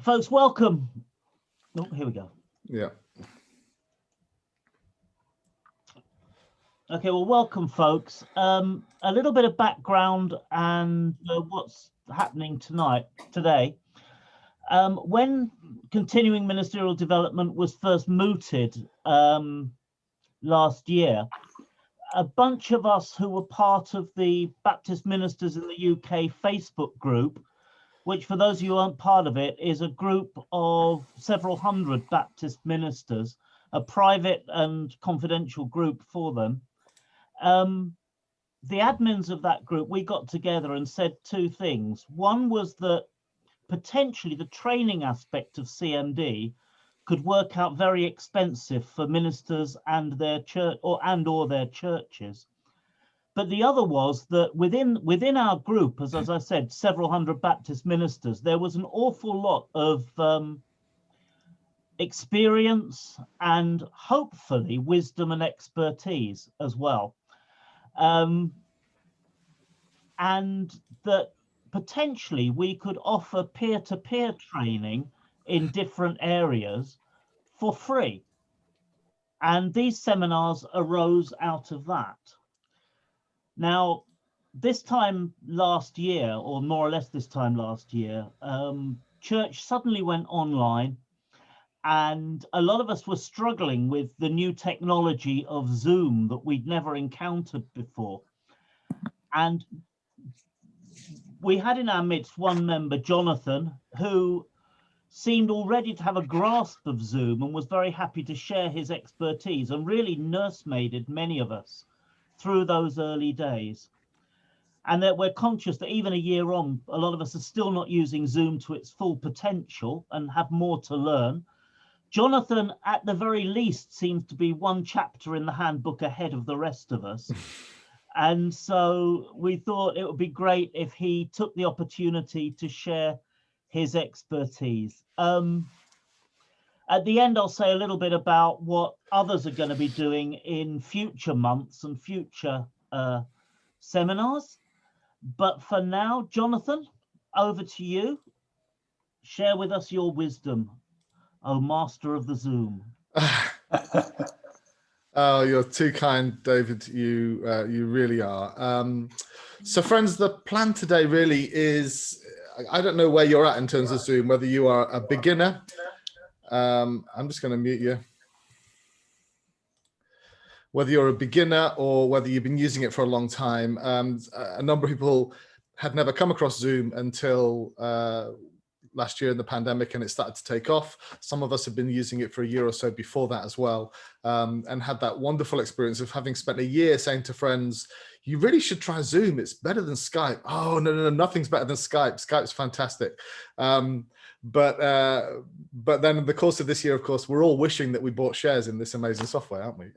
Folks, welcome. Oh, here we go. Yeah. Okay, well, welcome, folks. A little bit of background and what's happening today. When continuing ministerial development was first mooted last year, a bunch of us who were part of the Baptist Ministers in the UK Facebook group, which for those of you who aren't part of it, is a group of several hundred Baptist ministers, a private and confidential group for them. The admins of that group, we got together and said two things. One was that potentially the training aspect of CMD could work out very expensive for ministers and their church or their churches. But the other was that within our group, as I said, several hundred Baptist ministers, there was an awful lot of experience and hopefully wisdom and expertise as well. And that potentially we could offer peer-to-peer training in different areas for free. And these seminars arose out of that. Now, this time last year, or more or less this time last year, church suddenly went online, and a lot of us were struggling with the new technology of Zoom that we'd never encountered before. And we had in our midst one member, Jonathan, who seemed already to have a grasp of Zoom and was very happy to share his expertise and really nursemaided many of us through those early days. And that we're conscious that even a year on, a lot of us are still not using Zoom to its full potential and have more to learn. Jonathan, at the very least, seems to be one chapter in the handbook ahead of the rest of us. And so we thought it would be great if he took the opportunity to share his expertise. At the end, I'll say a little bit about what others are going to be doing in future months and future seminars. But for now, Jonathan, over to you. Share with us your wisdom, O master of the Zoom. Oh, you're too kind, David. You really are. So friends, the plan today really is, I don't know where you're at in terms of Zoom, whether you are a beginner. I'm just going to mute you. Whether you're a beginner or whether you've been using it for a long time. A number of people had never come across Zoom until last year in the pandemic, and it started to take off. Some of us have been using it for a year or so before that as well, and had that wonderful experience of having spent a year saying to friends, you really should try Zoom. It's better than Skype. Oh, no, nothing's better than Skype. Skype's fantastic. But then in the course of this year, of course, we're all wishing that we bought shares in this amazing software, aren't we?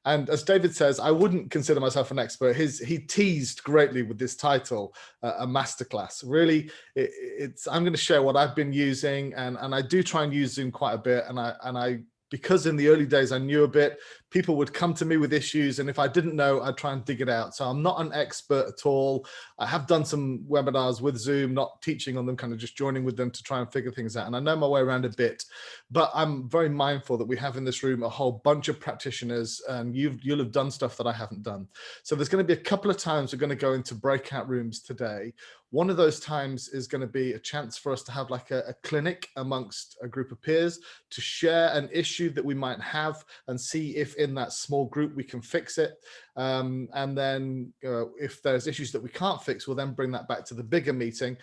And as David says, I wouldn't consider myself an expert. He teased greatly with this title, a masterclass. Really, I'm going to share what I've been using, and I do try and use Zoom quite a bit. And I because in the early days I knew a bit, people would come to me with issues, and if I didn't know, I'd try and dig it out. So I'm not an expert at all. I have done some webinars with Zoom, not teaching on them, kind of just joining with them to try and figure things out. And I know my way around a bit, but I'm very mindful that we have in this room a whole bunch of practitioners, and you'll have done stuff that I haven't done. So there's going to be a couple of times we're going to go into breakout rooms today. One of those times is going to be a chance for us to have like a clinic amongst a group of peers to share an issue that we might have and see if in that small group we can fix it. And then if there's issues that we can't fix, we'll then bring that back to the bigger meeting,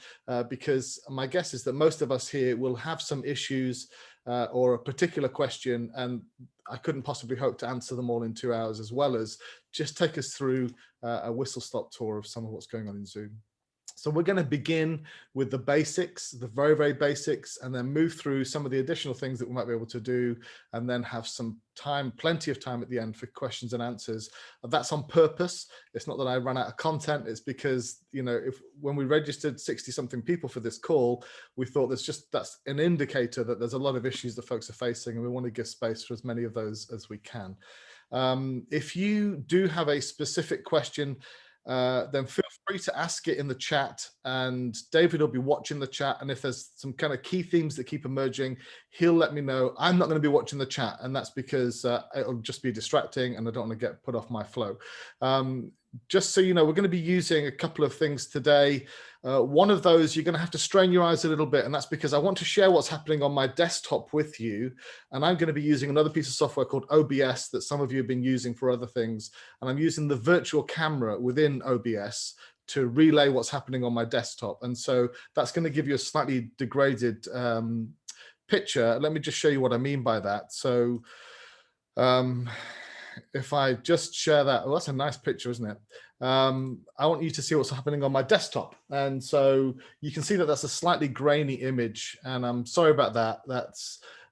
because my guess is that most of us here will have some issues or a particular question, and I couldn't possibly hope to answer them all in 2 hours, as well as just take us through a whistle-stop tour of some of what's going on in Zoom. So we're going to begin with the basics, the very, very basics, and then move through some of the additional things that we might be able to do, and then have some time, plenty of time at the end for questions and answers. That's on purpose. It's not that I ran out of content. It's because, you know, when we registered 60-something people for this call, we thought that's an indicator that there's a lot of issues that folks are facing, and we want to give space for as many of those as we can. If you do have a specific question, then feel free to ask it in the chat, and David will be watching the chat. And if there's some kind of key themes that keep emerging, he'll let me know. I'm not going to be watching the chat, and that's because it'll just be distracting and I don't want to get put off my flow. Just so you know, we're going to be using a couple of things today. One of those, you're going to have to strain your eyes a little bit, and that's because I want to share what's happening on my desktop with you. And I'm going to be using another piece of software called OBS that some of you have been using for other things. And I'm using the virtual camera within OBS to relay what's happening on my desktop. And so that's going to give you a slightly degraded picture. Let me just show you what I mean by that. So if I just share that, oh, that's a nice picture, isn't it? I want you to see what's happening on my desktop. And so you can see that that's a slightly grainy image, and I'm sorry about that.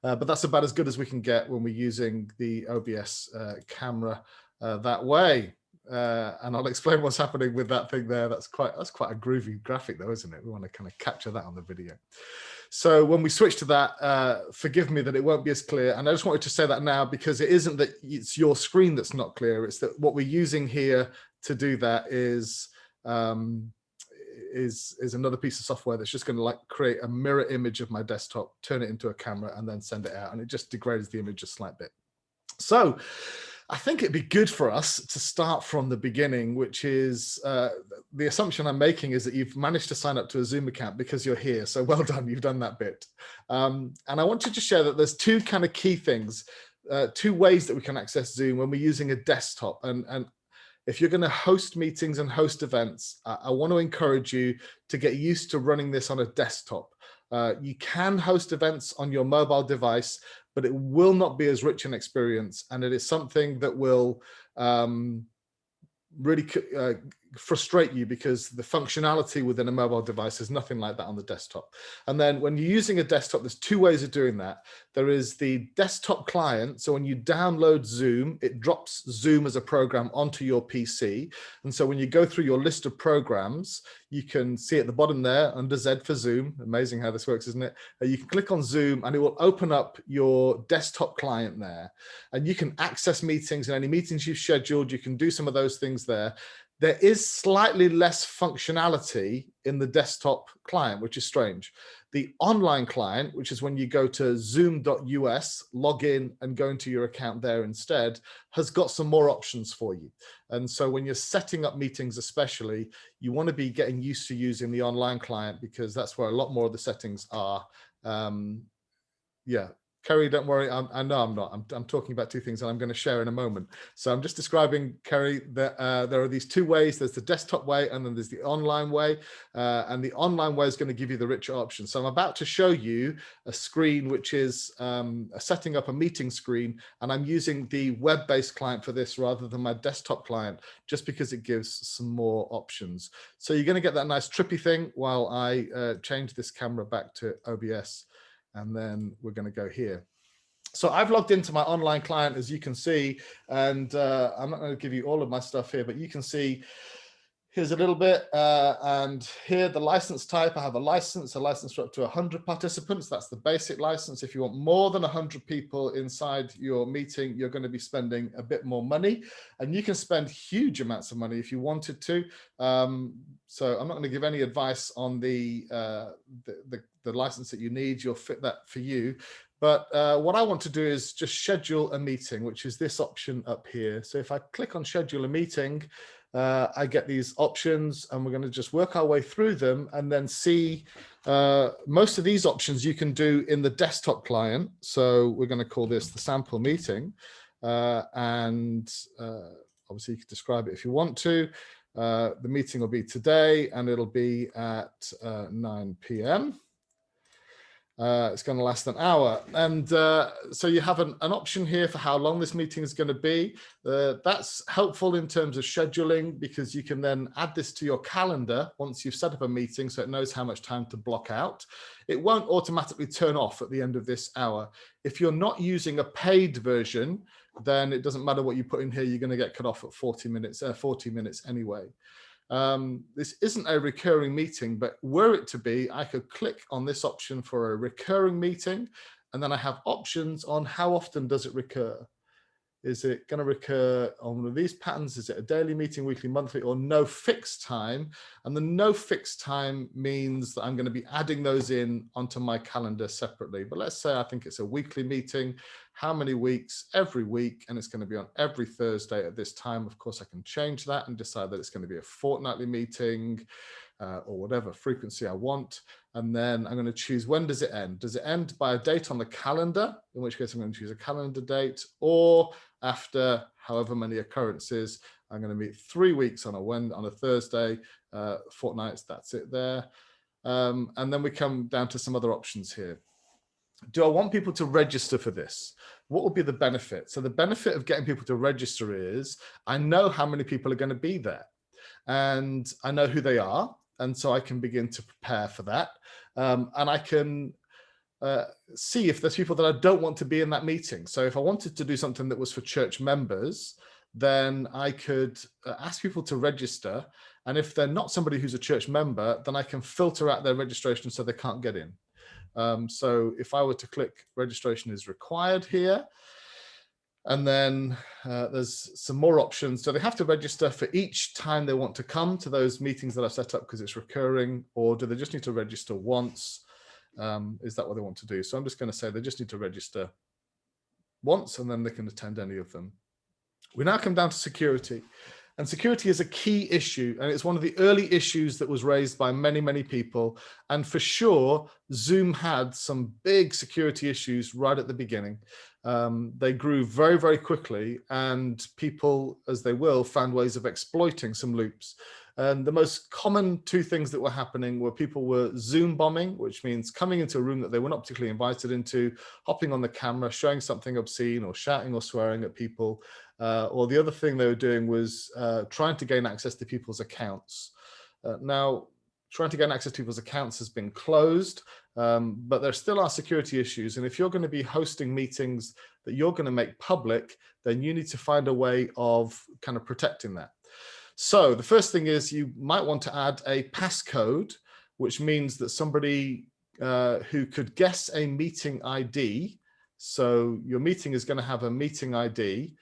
But that's about as good as we can get when we're using the OBS camera that way. And I'll explain what's happening with that thing there. That's quite a groovy graphic though, isn't it? We want to kind of capture that on the video. So when we switch to that, forgive me that it won't be as clear. And I just wanted to say that now, because it isn't that it's your screen that's not clear. It's that what we're using here to do that is another piece of software that's just going to like create a mirror image of my desktop, turn it into a camera, and then send it out. And it just degrades the image a slight bit. So I think it'd be good for us to start from the beginning, which is the assumption I'm making is that you've managed to sign up to a Zoom account because you're here. So well done, you've done that bit. And I want you to share that there's two kind of key things, two ways that we can access Zoom when we're using a desktop. And if you're going to host meetings and host events, I want to encourage you to get used to running this on a desktop. You can host events on your mobile device, but it will not be as rich an experience. And it is something that will really frustrate you, because the functionality within a mobile device is nothing like that on the desktop. And then when you're using a desktop, there's two ways of doing that. There is the desktop client. So when you download Zoom, it drops Zoom as a program onto your PC. And so when you go through your list of programs, you can see at the bottom there under Z for Zoom. Amazing how this works, isn't it? You can click on Zoom and it will open up your desktop client there. And you can access meetings, and any meetings you've scheduled, you can do some of those things there. There is slightly less functionality in the desktop client, which is strange. The online client, which is when you go to zoom.us, log in and go into your account there instead, has got some more options for you. And so when you're setting up meetings especially, you want to be getting used to using the online client, because that's where a lot more of the settings are. Yeah. Kerry, don't worry. I know I'm not. I'm talking about two things that I'm going to share in a moment. So I'm just describing, Kerry, that there are these two ways. There's the desktop way, and then there's the online way. And the online way is going to give you the richer options. So I'm about to show you a screen, which is setting up a meeting screen. And I'm using the web-based client for this rather than my desktop client, just because it gives some more options. So you're going to get that nice trippy thing while I change this camera back to OBS. And then we're going to go here. So I've logged into my online client, as you can see, and I'm not going to give you all of my stuff here, but you can see here's a little bit. And here, the license type, I have a license for up to 100 participants. That's the basic license. If you want more than 100 people inside your meeting, you're going to be spending a bit more money, and you can spend huge amounts of money if you wanted to. So I'm not going to give any advice on the license that you need. You'll fit that for you. But what I want to do is just schedule a meeting, which is this option up here. So if I click on schedule a meeting, I get these options, and we're going to just work our way through them and then see most of these options you can do in the desktop client. So we're going to call this the sample meeting. And obviously you can describe it if you want to. The meeting will be today, and it'll be at 9 p.m. It's going to last an hour. And so you have an option here for how long this meeting is going to be. That's helpful in terms of scheduling, because you can then add this to your calendar once you've set up a meeting, so it knows how much time to block out. It won't automatically turn off at the end of this hour. If you're not using a paid version, then it doesn't matter what you put in here, you're going to get cut off at 40 minutes anyway. This isn't a recurring meeting, but were it to be, I could click on this option for a recurring meeting, and then I have options on how often does it recur. Is it going to recur on one of these patterns? Is it a daily meeting, weekly, monthly, or no fixed time? And the no fixed time means that I'm going to be adding those in onto my calendar separately. But let's say I think it's a weekly meeting. How many weeks? Every week, and it's going to be on every Thursday at this time. Of course, I can change that and decide that it's going to be a fortnightly meeting or whatever frequency I want. And then I'm going to choose, when does it end? Does it end by a date on the calendar? In which case I'm going to choose a calendar date, or after however many occurrences, I'm going to meet 3 weeks on a Thursday, fortnights, that's it there. And then we come down to some other options here. Do I want people to register for this? What will be the benefit? So the benefit of getting people to register is I know how many people are going to be there, and I know who they are. And so I can begin to prepare for that. And I can see if there's people that I don't want to be in that meeting. So if I wanted to do something that was for church members, then I could ask people to register. And if they're not somebody who's a church member, then I can filter out their registration so they can't get in. So if I were to click registration is required here, and then there's some more options. So they have to register for each time they want to come to those meetings that I've set up because it's recurring, or do they just need to register once? Is that what they want to do? So I'm just going to say they just need to register once, and then they can attend any of them. We now come down to security. And security is a key issue, and it's one of the early issues that was raised by many, many people. And for sure, Zoom had some big security issues right at the beginning. They grew very, very quickly, and people, as they will, found ways of exploiting some loops. And the most common two things that were happening were people were Zoom bombing, which means coming into a room that they were not particularly invited into, hopping on the camera, showing something obscene or shouting or swearing at people. Or the other thing they were doing was trying to gain access to people's accounts. Now, trying to gain access to people's accounts has been closed, but there still are security issues. And if you're going to be hosting meetings that you're going to make public, then you need to find a way of kind of protecting that. So the first thing is you might want to add a passcode, which means that somebody who could guess a meeting ID, so your meeting is going to have a meeting ID,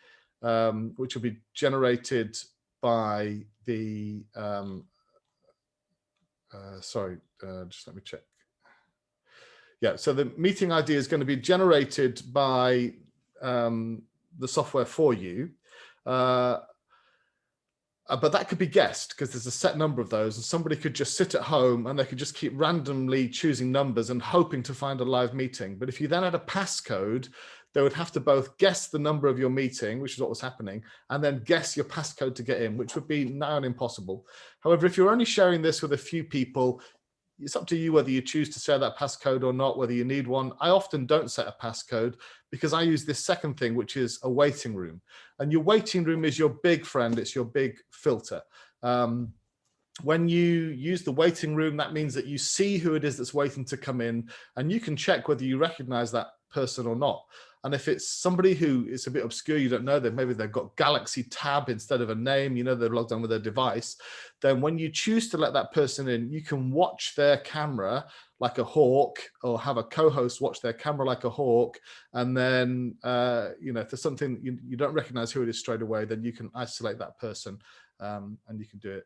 which will be generated by the, just let me check. Yeah, so the meeting ID is going to be generated by the software for you. But that could be guessed because there's a set number of those, and somebody could just sit at home and they could just keep randomly choosing numbers and hoping to find a live meeting. But if you then had a passcode, they would have to both guess the number of your meeting, which is what was happening, and then guess your passcode to get in, which would be nigh on impossible. However, if you're only sharing this with a few people, it's up to you whether you choose to share that passcode or not, whether you need one. I often don't set a passcode because I use this second thing, which is a waiting room. And your waiting room is your big friend. It's your big filter. When you use the waiting room, that means that you see who it is that's waiting to come in, and you can check whether you recognize that person or not. And if it's somebody who is a bit obscure, you don't know, that maybe they've got Galaxy Tab instead of a name, you know, they're logged on with their device, then when you choose to let that person in, you can watch their camera like a hawk, or have a co-host watch their camera like a hawk. And then, you know, if there's something you don't recognize who it is straight away, then you can isolate that person. And you can do it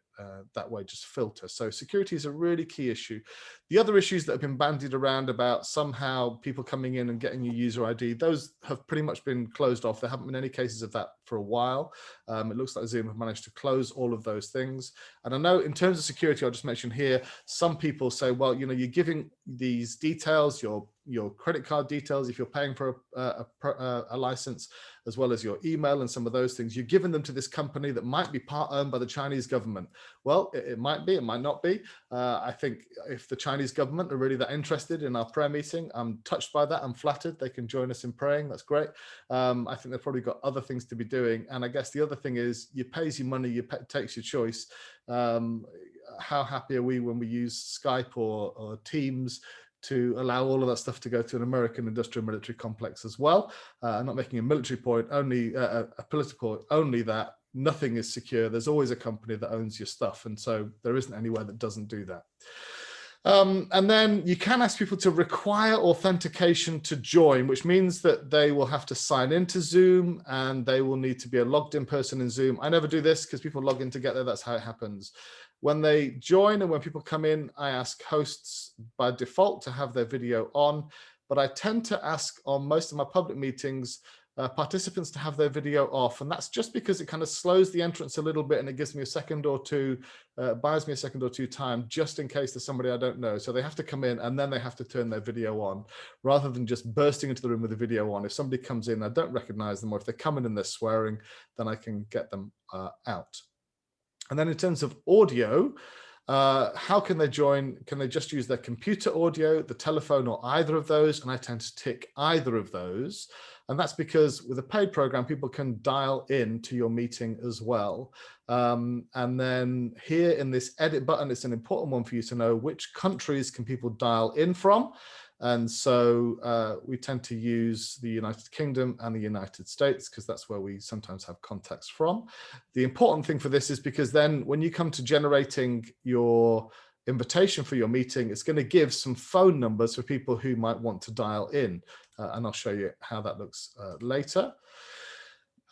that way, just filter. So security is a really key issue. The other issues that have been bandied around about somehow people coming in and getting your user ID, those have pretty much been closed off. There haven't been any cases of that for a while. It looks like Zoom have managed to close all of those things. And I know in terms of security, I'll just mention here, some people say, well, you know, you're giving these details, your credit card details, if you're paying for a license, as well as your email and some of those things, you're giving them to this company that might be part owned by the Chinese government. Well, it might be, it might not be. I think if the Chinese government are really that interested in our prayer meeting, I'm touched by that. I'm flattered. They can join us in praying. That's great. I think they've probably got other things to be doing. And I guess the other thing is, you pays your money, you takes your choice. How happy are we when we use Skype or Teams to allow all of that stuff to go to an American industrial military complex as well? I'm not making a military point, only a political point, only that nothing is secure. There's always a company that owns your stuff. And so there isn't anywhere that doesn't do that. And then you can ask people to require authentication to join, which means that they will have to sign into Zoom and they will need to be a logged in person in Zoom. I never do this because people log in to get there. That's how it happens. When they join and when people come in, I ask hosts by default to have their video on, but I tend to ask on most of my public meetings participants to have their video off, and that's just because it kind of slows the entrance a little bit and it gives me a second or two, buys me a second or two time just in case there's somebody I don't know. So they have to come in and then they have to turn their video on rather than just bursting into the room with the video on. If somebody comes in, I don't recognize them, or if they're coming and they're swearing, then I can get them out. And then in terms of audio, how can they join? Can they just use their computer audio, the telephone, or either of those? And I tend to tick either of those. And that's because with a paid program, people can dial in to your meeting as well. And then here in this edit button, it's an important one for you to know which countries can people dial in from. And so we tend to use the United Kingdom and the United States because that's where we sometimes have contacts from. The important thing for this is because then when you come to generating your invitation for your meeting, it's going to give some phone numbers for people who might want to dial in. And I'll show you how that looks later.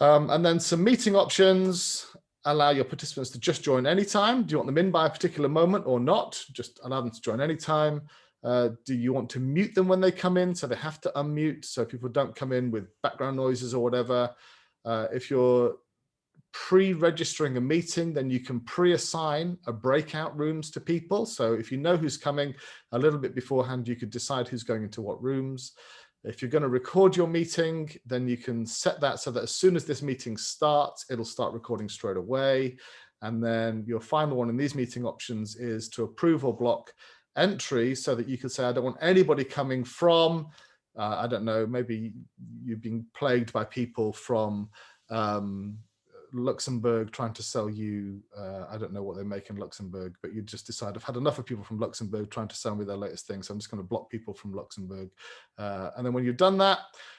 And then some meeting options. Allow your participants to just join anytime. Do you want them in by a particular moment or not? Just allow them to join anytime. Do you want to mute them when they come in? So they have to unmute so people don't come in with background noises or whatever. If you're pre-registering a meeting, then you can pre-assign a breakout rooms to people. So if you know who's coming a little bit beforehand, you could decide who's going into what rooms. If you're going to record your meeting, then you can set that so that as soon as this meeting starts, it'll start recording straight away. And then your final one in these meeting options is to approve or block entry so that you can say, I don't want anybody coming from, I don't know, maybe you've been plagued by people from Luxembourg trying to sell you, I don't know what they make in Luxembourg, but you just decide, I've had enough of people from Luxembourg trying to sell me their latest thing, so I'm just going to block people from Luxembourg. And then when you've done that,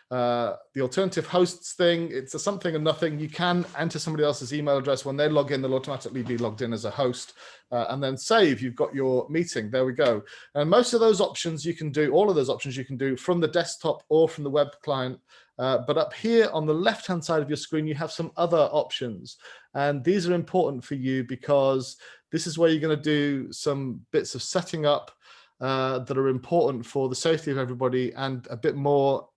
the alternative hosts thing, it's a something and nothing. You can enter somebody else's email address. When they log in, they'll automatically be logged in as a host, and then save. You've got your meeting. There we go. And most of those options you can do, all of those options you can do from the desktop or from the web client. But up here on the left-hand side of your screen, you have some other options. And these are important for you because this is where you're going to do some bits of setting up that are important for the safety of everybody and a bit more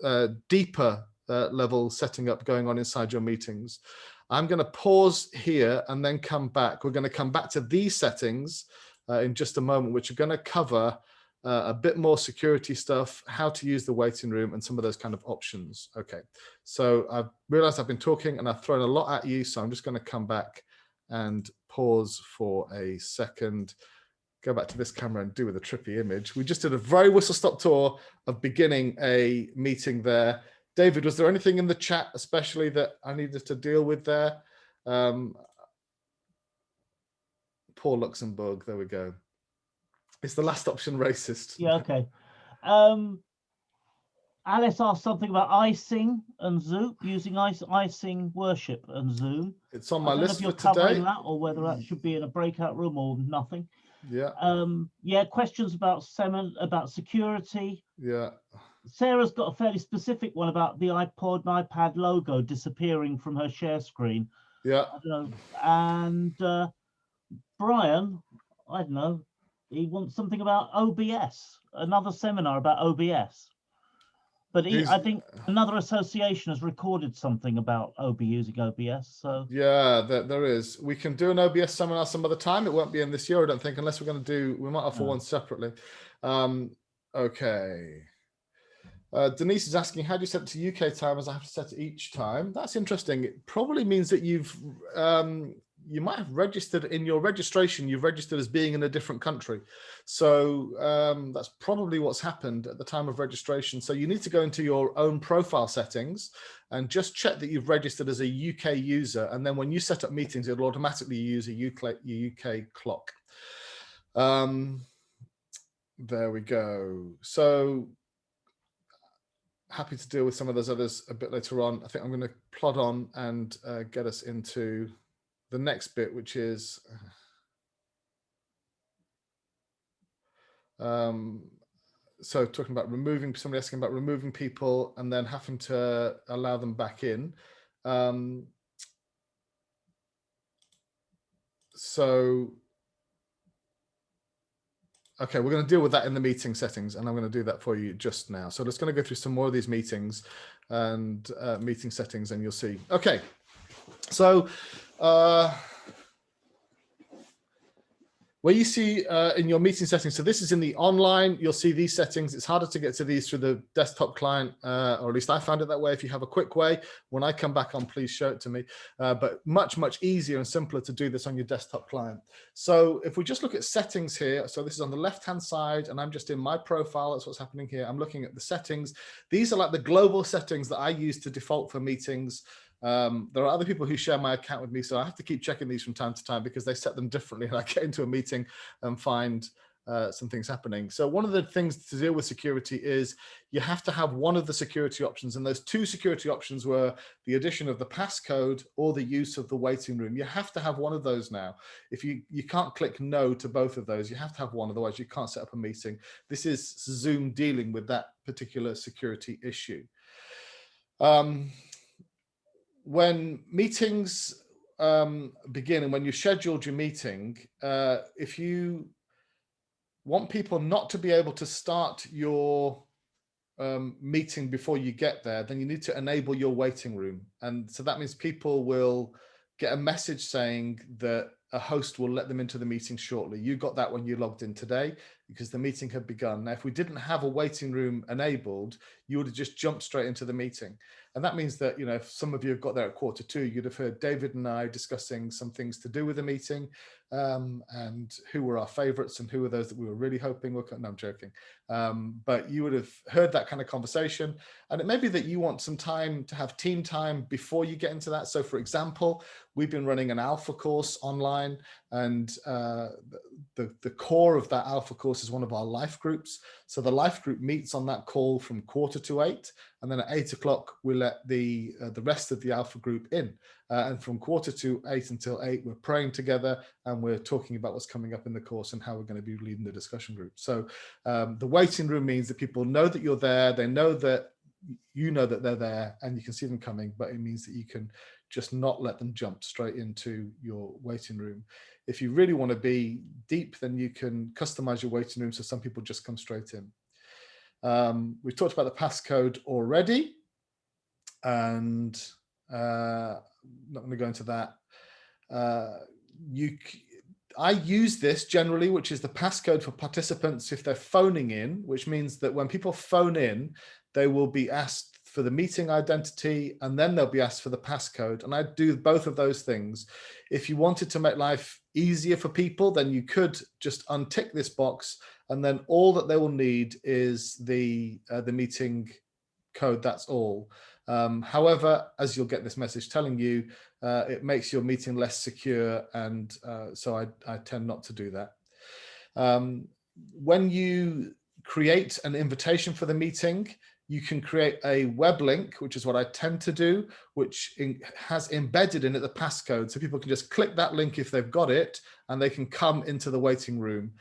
deeper level setting up going on inside your meetings. I'm going to pause here and then come back. We're going to come back to these settings in just a moment, which are going to cover a bit more security stuff, how to use the waiting room and some of those kind of options. Okay, so I've realized I've been talking and I've thrown a lot at you, so I'm just going to come back and pause for a second. Go back to this camera and do with a trippy image. We just did a very whistle-stop tour of beginning a meeting there. David, was there anything in the chat especially that I needed to deal with there? Poor Luxembourg, there we go. Is the last option racist? Yeah, okay. Alice asked something about icing and Zoom, using icing worship and Zoom. It's on my list for today. Covering that or whether that should be in a breakout room or nothing. Yeah. Yeah, questions about security. Yeah. Sarah's got a fairly specific one about the iPod and iPad logo disappearing from her share screen. Yeah. I don't know. And Brian, I don't know, he wants something about OBS, another seminar about OBS. But I think another association has recorded something about using OBS. So yeah, there is. We can do an OBS seminar some other time. It won't be in this year, I don't think, unless we're going to do. We might offer one separately. Okay. Denise is asking, how do you set it to UK time as I have to set it each time? That's interesting. It probably means that you might have registered in your registration, you've registered as being in a different country. So that's probably what's happened at the time of registration. So you need to go into your own profile settings and just check that you've registered as a UK user. And then when you set up meetings, it'll automatically use a UK clock. There we go. So happy to deal with some of those others a bit later on. I think I'm going to plod on and get us into the next bit, which is So talking about removing, somebody asking about removing people and then having to allow them back in. Okay, we're going to deal with that in the meeting settings, and I'm going to do that for you just now. So let's going to go through some more of these meetings and meeting settings, and you'll see. Okay, so where you see in your meeting settings, so this is in the online, you'll see these settings. It's harder to get to these through the desktop client, or at least I found it that way. If you have a quick way, when I come back on, please show it to me. But much, much easier and simpler to do this on your desktop client. So if we just look at settings here, so this is on the left-hand side, and I'm just in my profile, that's what's happening here. I'm looking at the settings. These are like the global settings that I use to default for meetings. There are other people who share my account with me, so I have to keep checking these from time to time because they set them differently, and I get into a meeting and find some things happening. So one of the things to deal with security is you have to have one of the security options, and those two security options were the addition of the passcode or the use of the waiting room. You have to have one of those now. If you can't click no to both of those, you have to have one, otherwise you can't set up a meeting. This is Zoom dealing with that particular security issue. When meetings begin and when you scheduled your meeting, if you want people not to be able to start your meeting before you get there, then you need to enable your waiting room. And so that means people will get a message saying that a host will let them into the meeting shortly. You got that when you logged in today because the meeting had begun. Now, if we didn't have a waiting room enabled, you would have just jumped straight into the meeting. And that means that, you know, if some of you have got there at 1:45, you'd have heard David and I discussing some things to do with the meeting, and who were our favorites and who were those that we were really hoping were, no, I'm joking. But you would have heard that kind of conversation. And it may be that you want some time to have team time before you get into that. So for example, we've been running an alpha course online, and the core of that alpha course is one of our life groups. So the life group meets on that call from 7:45, and then at 8 o'clock, we let the rest of the alpha group in. And from 7:45 until 8, we're praying together and we're talking about what's coming up in the course and how we're going to be leading the discussion group. So the waiting room means that people know that you're there. They know that you know that they're there and you can see them coming, but it means that you can just not let them jump straight into your waiting room. If you really want to be deep, then you can customize your waiting room so some people just come straight in. We've talked about the passcode already, and not going to go into that. I use this generally, which is the passcode for participants if they're phoning in, which means that when people phone in, they will be asked for the meeting identity, and then they'll be asked for the passcode. And I do both of those things. If you wanted to make life easier for people, then you could just untick this box, and then all that they will need is the meeting code. That's all. However, as you'll get this message telling you, it makes your meeting less secure, and so I tend not to do that. When you create an invitation for the meeting, you can create a web link, which is what I tend to do, which has embedded in it the passcode. So people can just click that link if they've got it, and they can come into the waiting room.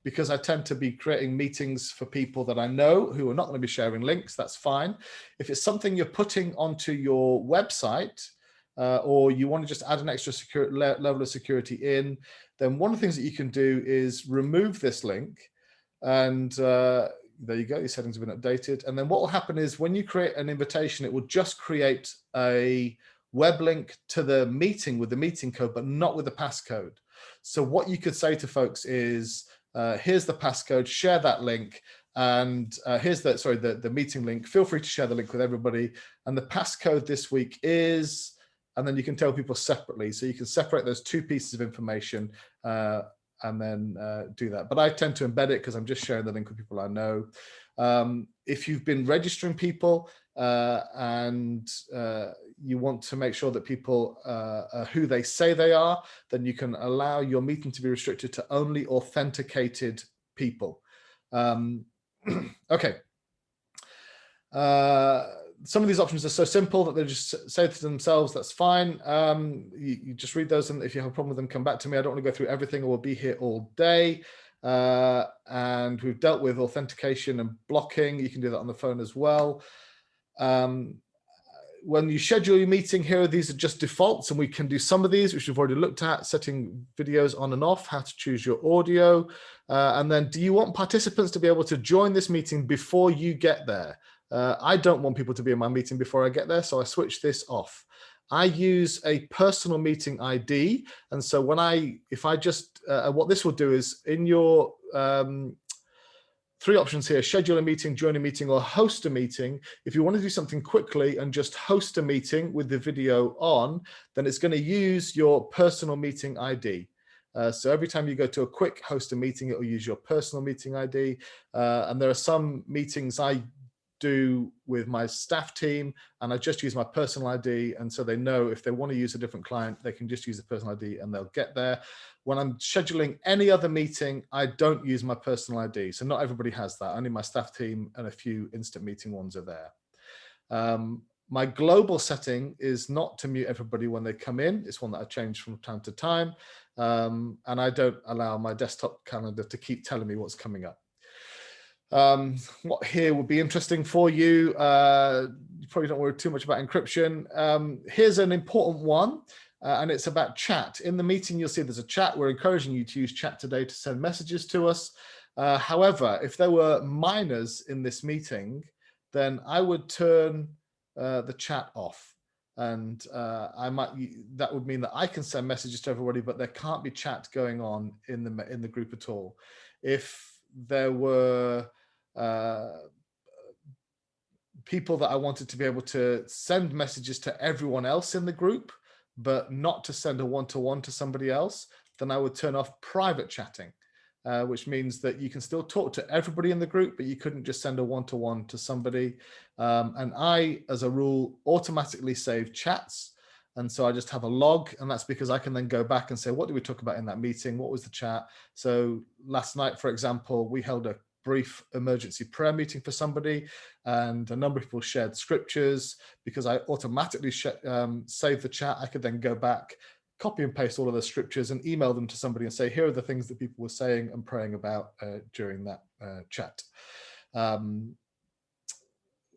Because I tend to be creating meetings for people that I know who are not going to be sharing links, that's fine. If it's something you're putting onto your website, or you want to just add an extra level of security in, then one of the things that you can do is remove this link, and there you go, your settings have been updated. And then what will happen is when you create an invitation, it will just create a web link to the meeting with the meeting code, but not with the passcode. So what you could say to folks is, here's the passcode, share that link, and here's the meeting link. Feel free to share the link with everybody. And the passcode this week is, and then you can tell people separately. So you can separate those two pieces of information and then do that. But I tend to embed it because I'm just sharing the link with people I know. If you've been registering people and you want to make sure that people are who they say they are, then you can allow your meeting to be restricted to only authenticated people. Okay. Some of these options are so simple that they just say to themselves, that's fine. You just read those, and if you have a problem with them, come back to me. I don't want to go through everything, or we'll be here all day. and we've dealt with authentication and blocking. You can do that on the phone as well. When you schedule your meeting here, these are just defaults, and we can do some of these, which we've already looked at, setting videos on and off, how to choose your audio. And then, do you want participants to be able to join this meeting before you get there? I don't want people to be in my meeting before I get there, so I switch this off. I use a personal meeting ID. And so when what this will do is in your, three options here: schedule a meeting, join a meeting, or host a meeting. If you want to do something quickly and just host a meeting with the video on, then it's going to use your personal meeting ID. So every time you go to a quick host a meeting, it will use your personal meeting ID. And there are some meetings I do with my staff team, and I just use my personal ID, and so they know if they want to use a different client, they can just use the personal ID and they'll get there. When I'm scheduling any other meeting, I don't use my personal ID. So not everybody has that. Only my staff team and a few instant meeting ones are there. My global setting is not to mute everybody when they come in. It's one that I change from time to time. And I don't allow my desktop calendar to keep telling me what's coming up. What here would be interesting for you. You probably don't worry too much about encryption. Here's an important one, and it's about chat. In the meeting, you'll see there's a chat. We're encouraging you to use chat today to send messages to us. However, if there were minors in this meeting, then I would turn the chat off. And that would mean that I can send messages to everybody, but there can't be chat going on in the group at all. If there were people that I wanted to be able to send messages to everyone else in the group, but not to send a one-to-one to somebody else, then I would turn off private chatting, which means that you can still talk to everybody in the group, but you couldn't just send a one-to-one to somebody. And I, as a rule, automatically save chats. And so I just have a log, and that's because I can then go back and say, what did we talk about in that meeting? What was the chat? So last night, for example, we held a brief emergency prayer meeting for somebody, and a number of people shared scriptures. Because I automatically save the chat, I could then go back, copy and paste all of the scriptures and email them to somebody and say, here are the things that people were saying and praying about during that chat.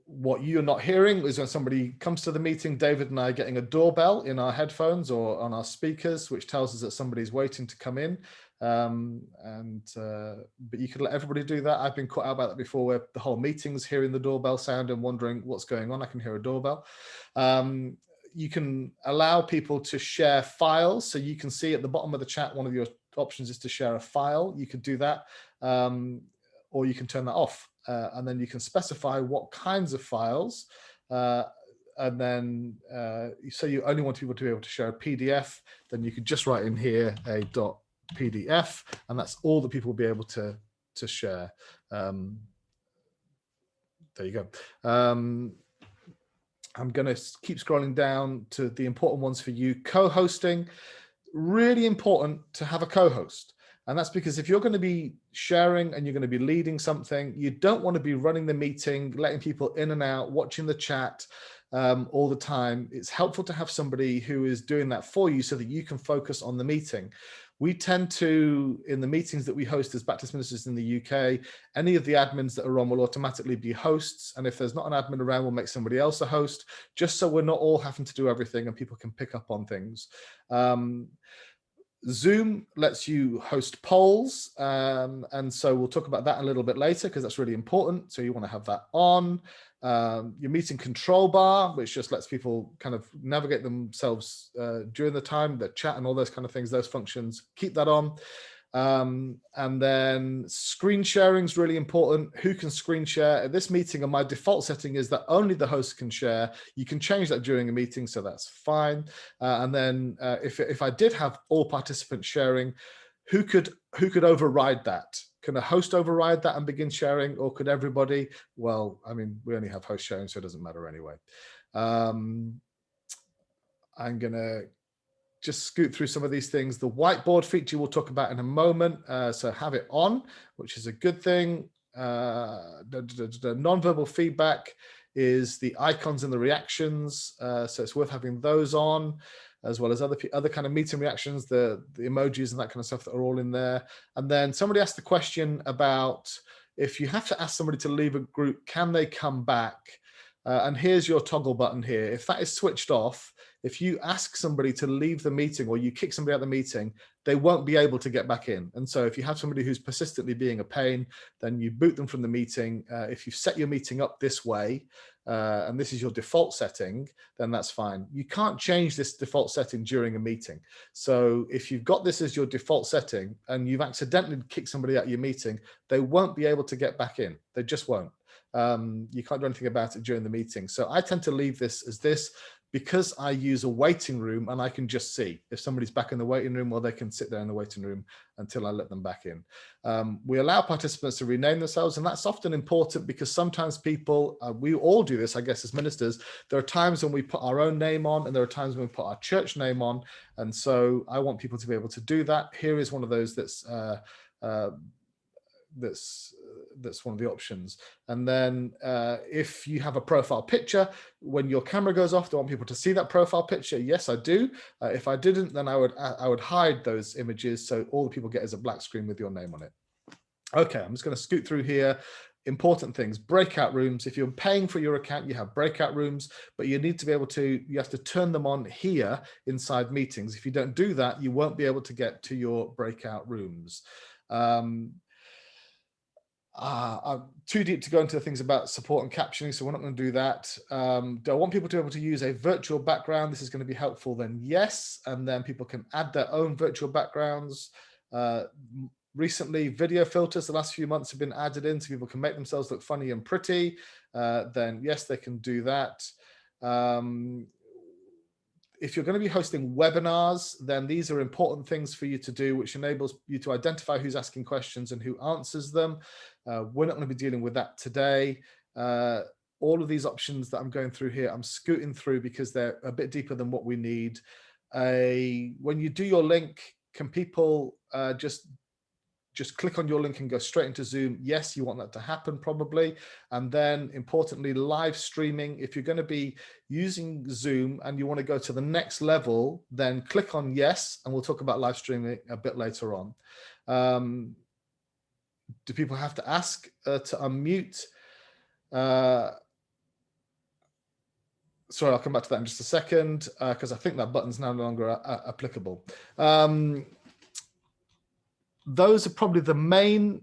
What you're not hearing is when somebody comes to the meeting, David and I are getting a doorbell in our headphones or on our speakers, which tells us that somebody's waiting to come in. But you could let everybody do that. I've been caught out about that before, where the whole meeting's hearing the doorbell sound and wondering what's going on. I can hear a doorbell. You can allow people to share files. So you can see at the bottom of the chat, one of your options is to share a file. You could do that, or you can turn that off. And then you can specify what kinds of files, and then so you only want people to be able to share a PDF, then you could just write in here a .pdf, and that's all that people will be able to share. There you go. I'm going to keep scrolling down to the important ones for you. Co-hosting, really important to have a co-host. And that's because if you're going to be sharing and you're going to be leading something, you don't want to be running the meeting, letting people in and out, watching the chat all the time. It's helpful to have somebody who is doing that for you so that you can focus on the meeting. We tend to, in the meetings that we host as Baptist ministers in the UK, any of the admins that are on will automatically be hosts. And if there's not an admin around, we'll make somebody else a host, just so we're not all having to do everything and people can pick up on things. Zoom lets you host polls, and so we'll talk about that a little bit later because that's really important. So you want to have that on. Your meeting control bar, which just lets people kind of navigate themselves during the time, the chat and all those kind of things, those functions, keep that on. And then screen sharing is really important. Who can screen share? At this meeting, and my default setting is that only the host can share. You can change that during a meeting, so that's fine. And then if I did have all participants sharing, who could override that? Can a host override that and begin sharing, or could everybody? Well, I mean, we only have host sharing, so it doesn't matter anyway. I'm gonna just scoot through some of these things. The whiteboard feature we'll talk about in a moment. So have it on, which is a good thing. The non-verbal feedback is the icons and the reactions. So it's worth having those on. as well as other kind of meeting reactions, the emojis and that kind of stuff that are all in there. And then somebody asked the question about if you have to ask somebody to leave a group, can they come back? And here's your toggle button here. If that is switched off, if you ask somebody to leave the meeting or you kick somebody out of the meeting, they won't be able to get back in. And so if you have somebody who's persistently being a pain, then you boot them from the meeting. If you've set your meeting up this way, and this is your default setting, then that's fine. You can't change this default setting during a meeting. So if you've got this as your default setting and you've accidentally kicked somebody out of your meeting, they won't be able to get back in. They just won't. You can't do anything about it during the meeting. So I tend to leave this as this, because I use a waiting room and I can just see if somebody's back in the waiting room, or they can sit there in the waiting room until I let them back in. We allow participants to rename themselves, and that's often important because sometimes people, we all do this, I guess, as ministers. There are times when we put our own name on and there are times when we put our church name on. And so I want people to be able to do that. Here is one of those that's one of the options. And then if you have a profile picture, when your camera goes off, do I want people to see that profile picture? Yes, I do. If I didn't, then I would hide those images, so all the people get is a black screen with your name on it. Okay, I'm just going to scoot through here. Important things: breakout rooms. If you're paying for your account, you have breakout rooms, but you need to be able to, you have to turn them on here inside meetings. If you don't do that, you won't be able to get to your breakout rooms. I'm too deep to go into the things about support and captioning, so we're not going to do that. Do I want people to be able to use a virtual background? This is going to be helpful then, yes. And then people can add their own virtual backgrounds. Recently, video filters the last few months have been added in so people can make themselves look funny and pretty. Then yes, they can do that. If you're going to be hosting webinars, then these are important things for you to do, which enables you to identify who's asking questions and who answers them. We're not going to be dealing with that today. All of these options that I'm going through here, I'm scooting through because they're a bit deeper than what we need. When you do your link, can people just click on your link and go straight into Zoom? Yes, you want that to happen probably. And then importantly, live streaming. If you're going to be using Zoom and you want to go to the next level, then click on yes, and we'll talk about live streaming a bit later on. Do people have to ask to unmute? Sorry, I'll come back to that in just a second, because I think that button's no longer applicable. Those are probably the main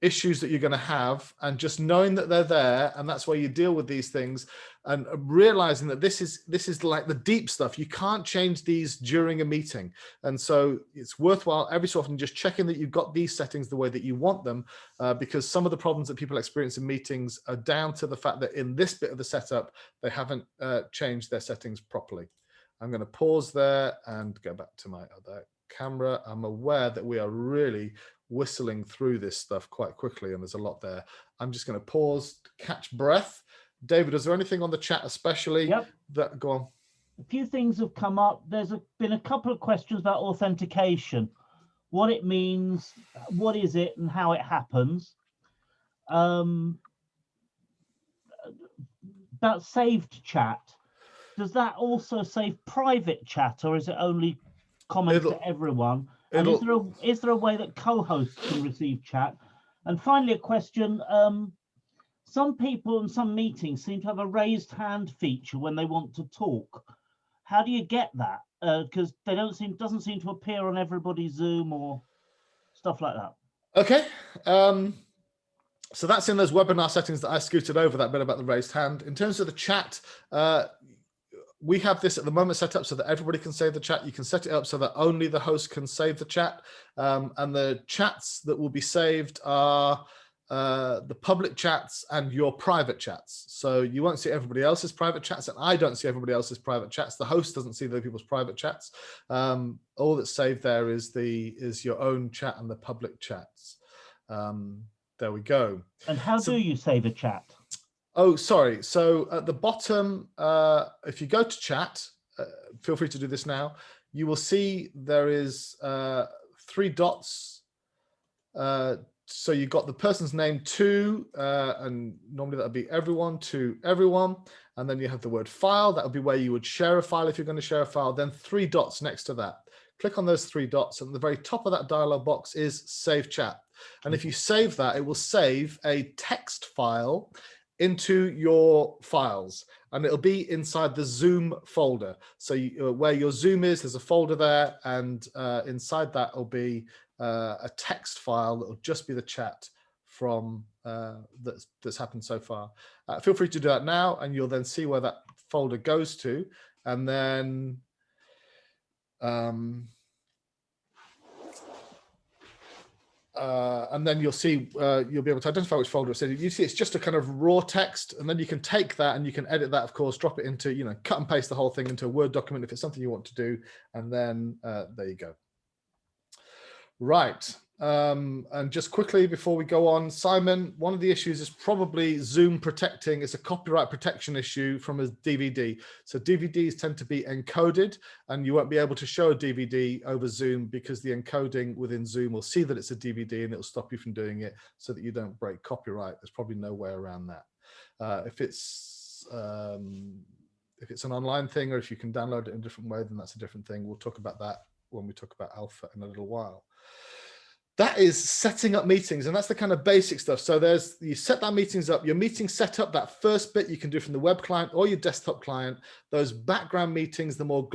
issues that you're going to have, and just knowing that they're there, and that's why you deal with these things, and realizing that this is like the deep stuff. You can't change these during a meeting, and so it's worthwhile every so often just checking that you've got these settings the way that you want them, because some of the problems that people experience in meetings are down to the fact that in this bit of the setup they haven't changed their settings properly. I'm going to pause there and go back to my other camera. I'm aware that we are really whistling through this stuff quite quickly and there's a lot there. I'm just going to pause, catch breath. David, is there anything on the chat especially that, go on? A few things have come up. There's been a couple of questions about authentication, what it means, what is it, and how it happens. About saved chat, does that also save private chat, or is it only comment to everyone? And is there a way that co-hosts can receive chat? And finally, a question: some people in some meetings seem to have a raised hand feature when they want to talk. How do you get that? Because they doesn't seem to appear on everybody's Zoom or stuff like that. Okay. So that's in those webinar settings that I scooted over, that bit about the raised hand. In terms of the chat, we have this at the moment set up so that everybody can save the chat. You can set it up so that only the host can save the chat. And the chats that will be saved are the public chats and your private chats. So you won't see everybody else's private chats, and I don't see everybody else's private chats. The host doesn't see other people's private chats. All that's saved there is your own chat and the public chats. There we go. And how do you save a chat? Oh, sorry. So at the bottom, if you go to chat, feel free to do this now. You will see there is 3 dots so you've got the person's name to, and normally that would be everyone to everyone. And then you have the word file. That would be where you would share a file if you're going to share a file. Then 3 dots next to that. Click on those 3 dots, and at the very top of that dialog box is Save Chat. And if you save that, it will save a text file into your files, and it'll be inside the Zoom folder. So where your Zoom is, there's a folder there, and inside that will be a text file that will just be the chat from that's happened so far. Feel free to do that now, and you'll then see where that folder goes to, and then you'll see, you'll be able to identify which folder it's in. You see it's just a kind of raw text, and then you can take that and you can edit that, of course, drop it into, you know, cut and paste the whole thing into a Word document if it's something you want to do, and then there you go. Right. And just quickly before we go on, Simon, one of the issues is probably Zoom protecting. It's a copyright protection issue from a DVD. So DVDs tend to be encoded, and you won't be able to show a DVD over Zoom because the encoding within Zoom will see that it's a DVD and it'll stop you from doing it so that you don't break copyright. There's probably no way around that. If it's an online thing, or if you can download it in a different way, then that's a different thing. We'll talk about that when we talk about alpha in a little while. That is setting up meetings, and that's the kind of basic stuff. So you set that meetings up, your meeting set up, that first bit you can do from the web client or your desktop client. Those background meetings, the more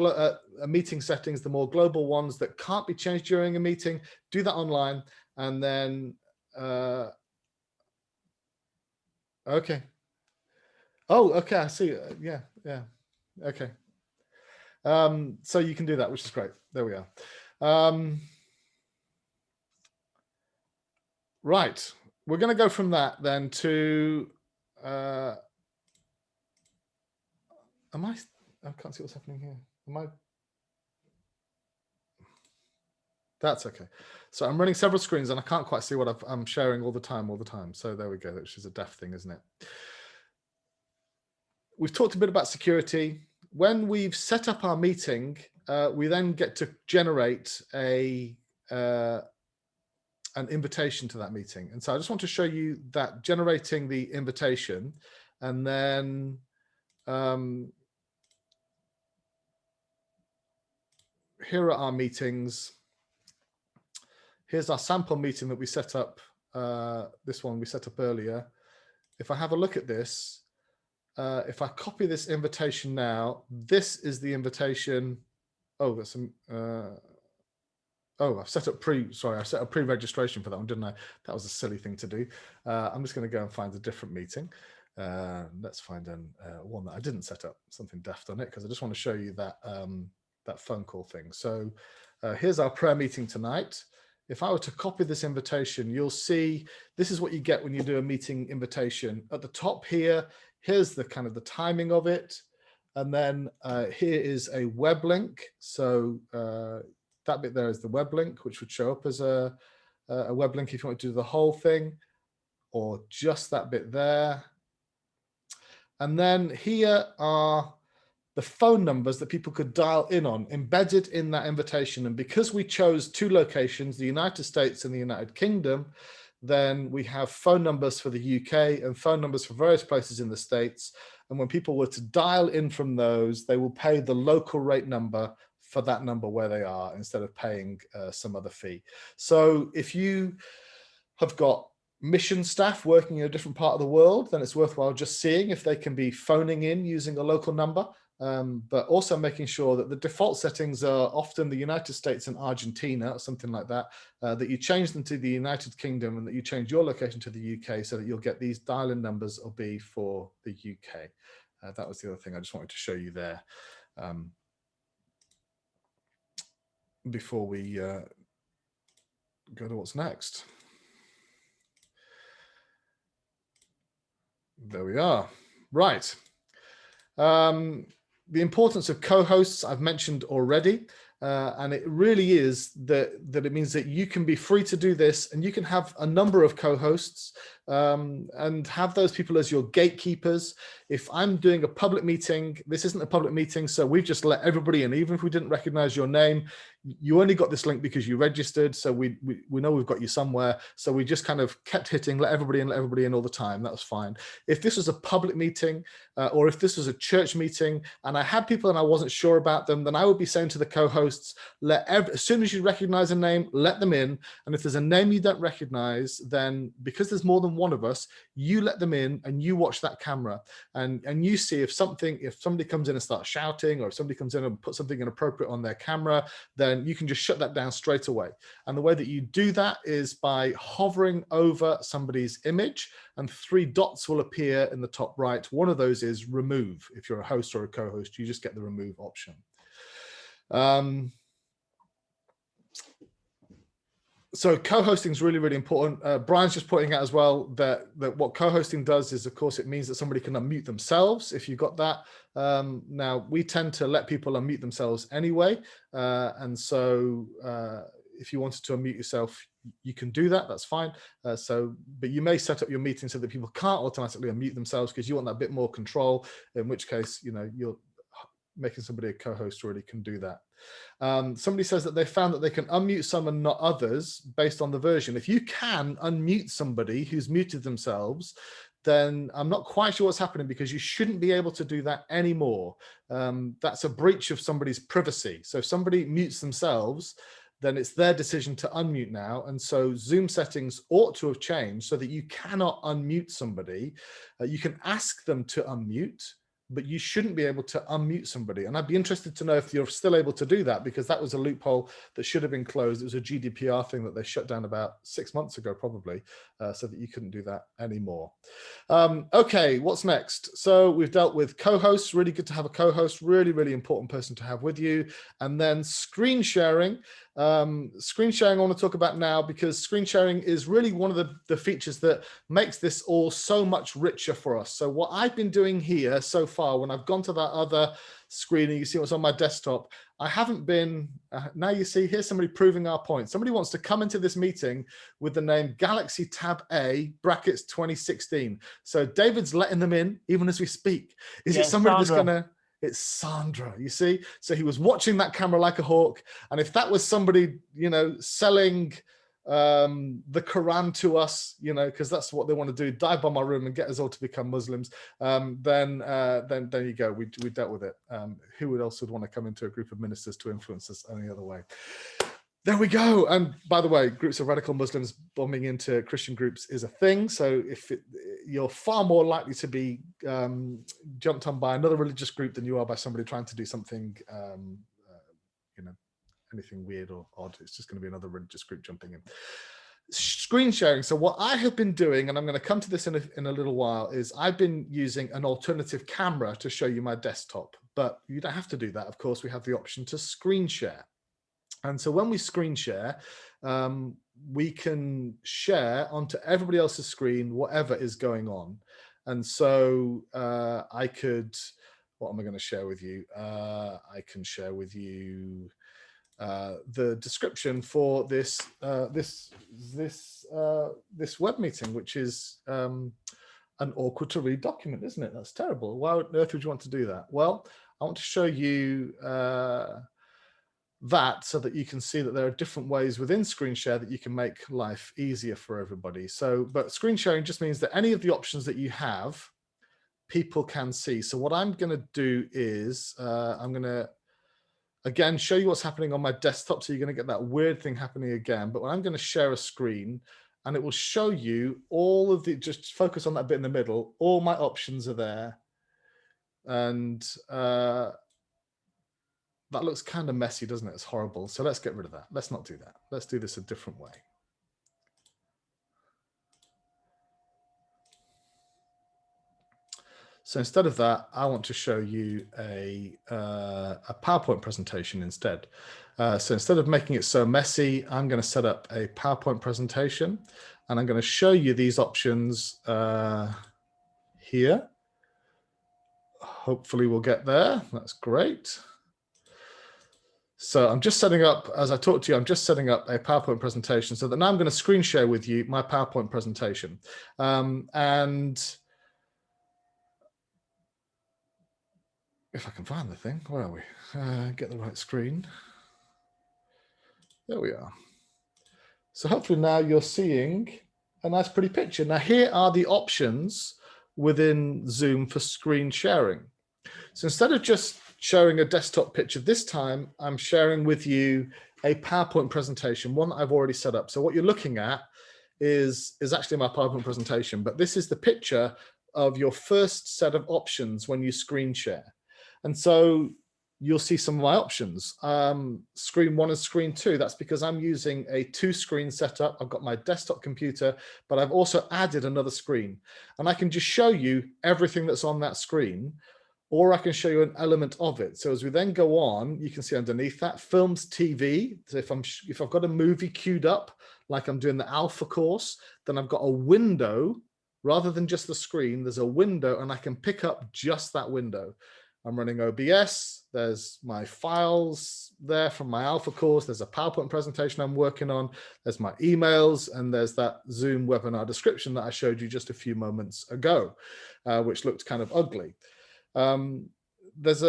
meeting settings, the more global ones that can't be changed during a meeting, do that online. And then, okay. Oh, okay, I see. Yeah. Okay. So you can do that, which is great. There we are. Right, we're going to go from that then to, I can't see what's happening here. That's okay. So I'm running several screens and I can't quite see what I'm sharing all the time. So there we go, which is a deaf thing, isn't it? We've talked a bit about security. When we've set up our meeting, we then get to generate an invitation to that meeting. And so I just want to show you that, generating the invitation, and then here are our meetings. Here's our sample meeting that we set up. This one we set up earlier. If I have a look at this, if I copy this invitation now, this is the invitation. Oh, that's some, oh, I've set up pre-registration for that one, didn't I? That was a silly thing to do. I'm just going to go and find a different meeting. Let's find one that I didn't set up, something daft on it, because I just want to show you that that phone call thing. So here's our prayer meeting tonight. If I were to copy this invitation, you'll see this is what you get when you do a meeting invitation. At the top here, here's the kind of the timing of it. And then here is a web link. So that bit there is the web link, which would show up as a web link if you want to do the whole thing, or just that bit there. And then here are the phone numbers that people could dial in on, embedded in that invitation. And because we chose 2 locations, the United States and the United Kingdom, then we have phone numbers for the UK and phone numbers for various places in the States. And when people were to dial in from those, they will pay the local rate number for that number where they are, instead of paying some other fee. So if you have got mission staff working in a different part of the world, then it's worthwhile just seeing if they can be phoning in using a local number, but also making sure that the default settings are often the United States and Argentina or something like that, that you change them to the United Kingdom and that you change your location to the UK so that you'll get these dial-in numbers will be for the UK. That was the other thing I just wanted to show you there. Before we go to what's next. There we are. Right. The importance of co-hosts I've mentioned already, and it really is that it means that you can be free to do this, and you can have a number of co-hosts. and have those people as your gatekeepers. If I'm doing a public meeting, this isn't a public meeting, so we've just let everybody in. Even if we didn't recognize your name, you only got this link because you registered, so we know we've got you somewhere. So we just kind of kept hitting let everybody in all the time. That was fine. If this was a public meeting, or if this was a church meeting and I had people and I wasn't sure about them, then I would be saying to the co-hosts, as soon as you recognize a name, let them in. And if there's a name you don't recognize, then because there's more than one of us, you let them in and you watch that camera, and you see if somebody comes in and starts shouting, or if somebody comes in and puts something inappropriate on their camera, then you can just shut that down straight away. And the way that you do that is by hovering over somebody's image, and 3 dots will appear in the top right. One of those is remove. If you're a host or a co-host, you just get the remove option. So co-hosting is really, really important. Brian's just pointing out as well that what co-hosting does is, of course, it means that somebody can unmute themselves if you got that. Now, we tend to let people unmute themselves anyway. And so if you wanted to unmute yourself, you can do that. That's fine. But you may set up your meeting so that people can't automatically unmute themselves because you want that bit more control, in which case, you're making somebody a co-host already can do that. Somebody says that they found that they can unmute some and not others based on the version. If you can unmute somebody who's muted themselves, then I'm not quite sure what's happening, because you shouldn't be able to do that anymore. That's a breach of somebody's privacy. So if somebody mutes themselves, then it's their decision to unmute now. And so Zoom settings ought to have changed so that you cannot unmute somebody. You can ask them to unmute, but you shouldn't be able to unmute somebody. And I'd be interested to know if you're still able to do that, because that was a loophole that should have been closed. It was a GDPR thing that they shut down about 6 months ago, probably, so that you couldn't do that anymore. Okay, what's next? So we've dealt with co-hosts. Really good to have a co-host, really, really important person to have with you. And then screen sharing. Screen sharing I want to talk about now, because screen sharing is really one of the features that makes this all so much richer for us. So what I've been doing here so far, when I've gone to that other screen and you see what's on my desktop, I haven't been, now you see, here's somebody proving our point. Somebody wants to come into this meeting with the name Galaxy Tab A brackets 2016. So David's letting them in even as we speak. Is it somebody that's gonna, it's Sandra, you see? So he was watching that camera like a hawk. And if that was somebody, selling the Quran to us, because that's what they want to do, dive bomb our room and get us all to become Muslims, then there you go. We dealt with it. Who else would want to come into a group of ministers to influence us any other way? There we go. And by the way, groups of radical Muslims bombing into Christian groups is a thing. So you're far more likely to be jumped on by another religious group than you are by somebody trying to do something, anything weird or odd. It's just going to be another religious group jumping in. Screen sharing. So what I have been doing, and I'm going to come to this in a little while, is I've been using an alternative camera to show you my desktop. But you don't have to do that. Of course, we have the option to screen share. And so when we screen share, we can share onto everybody else's screen whatever is going on. And so I could, what am I going to share with you? I can share with you the description for this web meeting, which is an awkward to read document, isn't it? That's terrible. Why on earth would you want to do that? Well, I want to show you that so that you can see that there are different ways within screen share that you can make life easier for everybody. But screen sharing just means that any of the options that you have, people can see. So what I'm going to do is I'm going to again show you what's happening on my desktop. So you're going to get that weird thing happening again. But when I'm going to share a screen, and it will show you all of the, just focus on that bit in the middle, all my options are there. And that looks kind of messy, doesn't it? It's horrible. So let's get rid of that. Let's not do that. Let's do this a different way. So instead of that, I want to show you a PowerPoint presentation instead. So instead of making it so messy, I'm going to set up a PowerPoint presentation, and I'm going to show you these options here. Hopefully we'll get there. That's great. So I'm just setting up, as I talk to you, I'm just setting up a PowerPoint presentation so that now I'm going to screen share with you my PowerPoint presentation. And if I can find the thing, where are we? Get the right screen. There we are. So hopefully now you're seeing a nice pretty picture. Now here are the options within Zoom for screen sharing. So instead of just sharing a desktop picture this time, I'm sharing with you a PowerPoint presentation, one that I've already set up. So what you're looking at is actually my PowerPoint presentation, but this is the picture of your first set of options when you screen share. And so you'll see some of my options. Screen 1 and screen 2, that's because I'm using a 2-screen setup. I've got my desktop computer, but I've also added another screen. And I can just show you everything that's on that screen, or I can show you an element of it. So as we then go on, you can see underneath that Films TV. So if I've got a movie queued up, like I'm doing the Alpha course, then I've got a window rather than just the screen. There's a window and I can pick up just that window. I'm running OBS. There's my files there from my Alpha course. There's a PowerPoint presentation I'm working on. There's my emails, and there's that Zoom webinar description that I showed you just a few moments ago, which looked kind of ugly. There's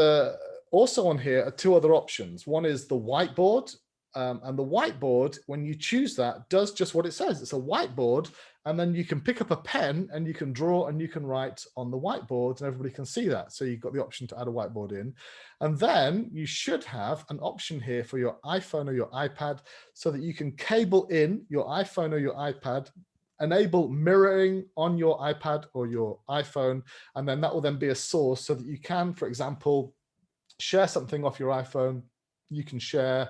also on here are 2 other options. One is the whiteboard, and the whiteboard, when you choose that, does just what it says. It's a whiteboard, and then you can pick up a pen and you can draw and you can write on the whiteboard, and everybody can see that. So you've got the option to add a whiteboard in. And then you should have an option here for your iPhone or your iPad so that you can cable in your iPhone or your iPad, enable mirroring on your iPad or your iPhone, and then that will then be a source so that you can, for example, share something off your iPhone. You can share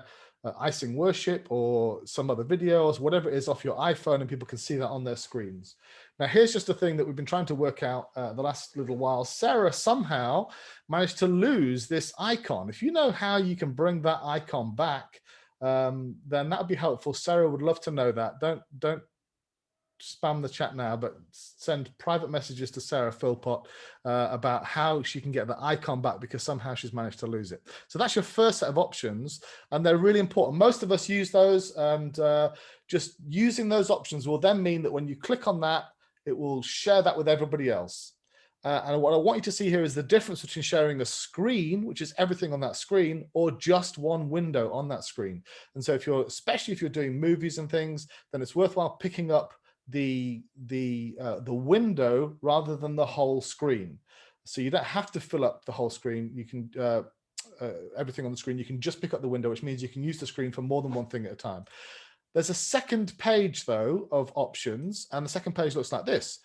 Icing Worship or some other videos, whatever it is, off your iPhone, and people can see that on their screens. Now, here's just a thing that we've been trying to work out the last little while. Sarah somehow managed to lose this icon. If you know how you can bring that icon back, then that would be helpful. Sarah would love to know that. Don't spam the chat now, but send private messages to Sarah Philpott about how she can get the icon back, because somehow she's managed to lose it. So that's your first set of options, and they're really important. Most of us use those, and just using those options will then mean that when you click on that, it will share that with everybody else. And what I want you to see here is the difference between sharing a screen, which is everything on that screen, or just one window on that screen. And so especially if you're doing movies and things, then it's worthwhile picking up the window rather than the whole screen. So you don't have to fill up the whole screen. You can everything on the screen. You can just pick up the window, which means you can use the screen for more than one thing at a time. There's a second page though of options, and the second page looks like this.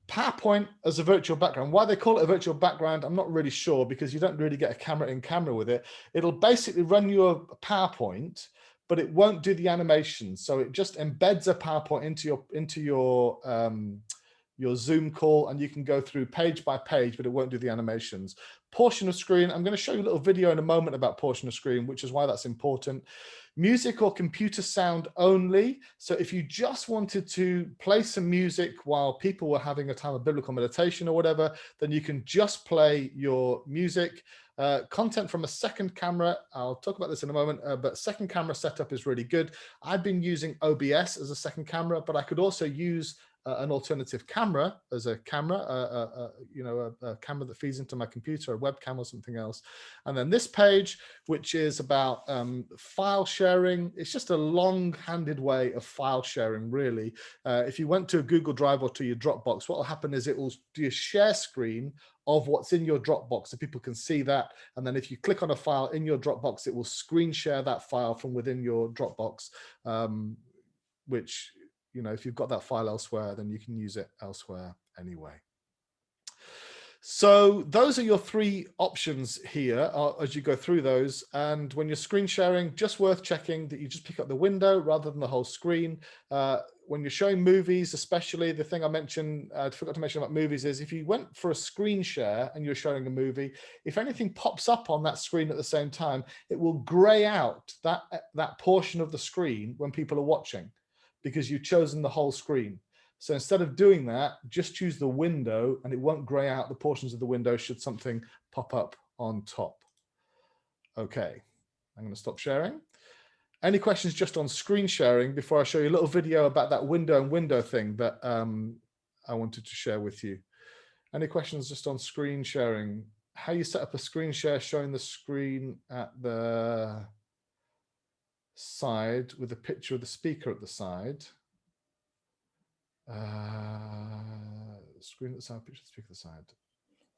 PowerPoint as a virtual background. Why they call it a virtual background, I'm not really sure, because you don't really get a camera in camera with it. It'll basically run you a PowerPoint, but it won't do the animation. So it just embeds a PowerPoint into your Zoom call, and you can go through page by page, but it won't do the animations. Portion of screen, I'm going to show you a little video in a moment about portion of screen, which is why that's important. Music or computer sound only. So if you just wanted to play some music while people were having a time of biblical meditation or whatever, then you can just play your music. Content from a second camera, I'll talk about this in a moment, but second camera setup is really good. I've been using OBS as a second camera, but I could also use an alternative camera as a camera, a camera that feeds into my computer, a webcam or something else. And then this page, which is about file sharing. It's just a long-handed way of file sharing, really. If you went to a Google Drive or to your Dropbox, what will happen is it will do a share screen of what's in your Dropbox so people can see that. And then if you click on a file in your Dropbox, it will screen share that file from within your Dropbox, which, if you've got that file elsewhere, then you can use it elsewhere anyway. So those are your 3 options here as you go through those. And when you're screen sharing, just worth checking that you just pick up the window rather than the whole screen. When you're showing movies, especially, the thing I mentioned, I forgot to mention about movies, is if you went for a screen share and you're showing a movie, if anything pops up on that screen at the same time, it will gray out that portion of the screen when people are watching, because you've chosen the whole screen. So instead of doing that, just choose the window, and it won't gray out the portions of the window should something pop up on top. Okay. I'm going to stop sharing. Any questions just on screen sharing before I show you a little video about that window thing that I wanted to share with you? Any questions just on screen sharing? How you set up a screen share showing the screen at the side with a picture of the speaker at the side. Screen at the side, picture of the speaker at the side.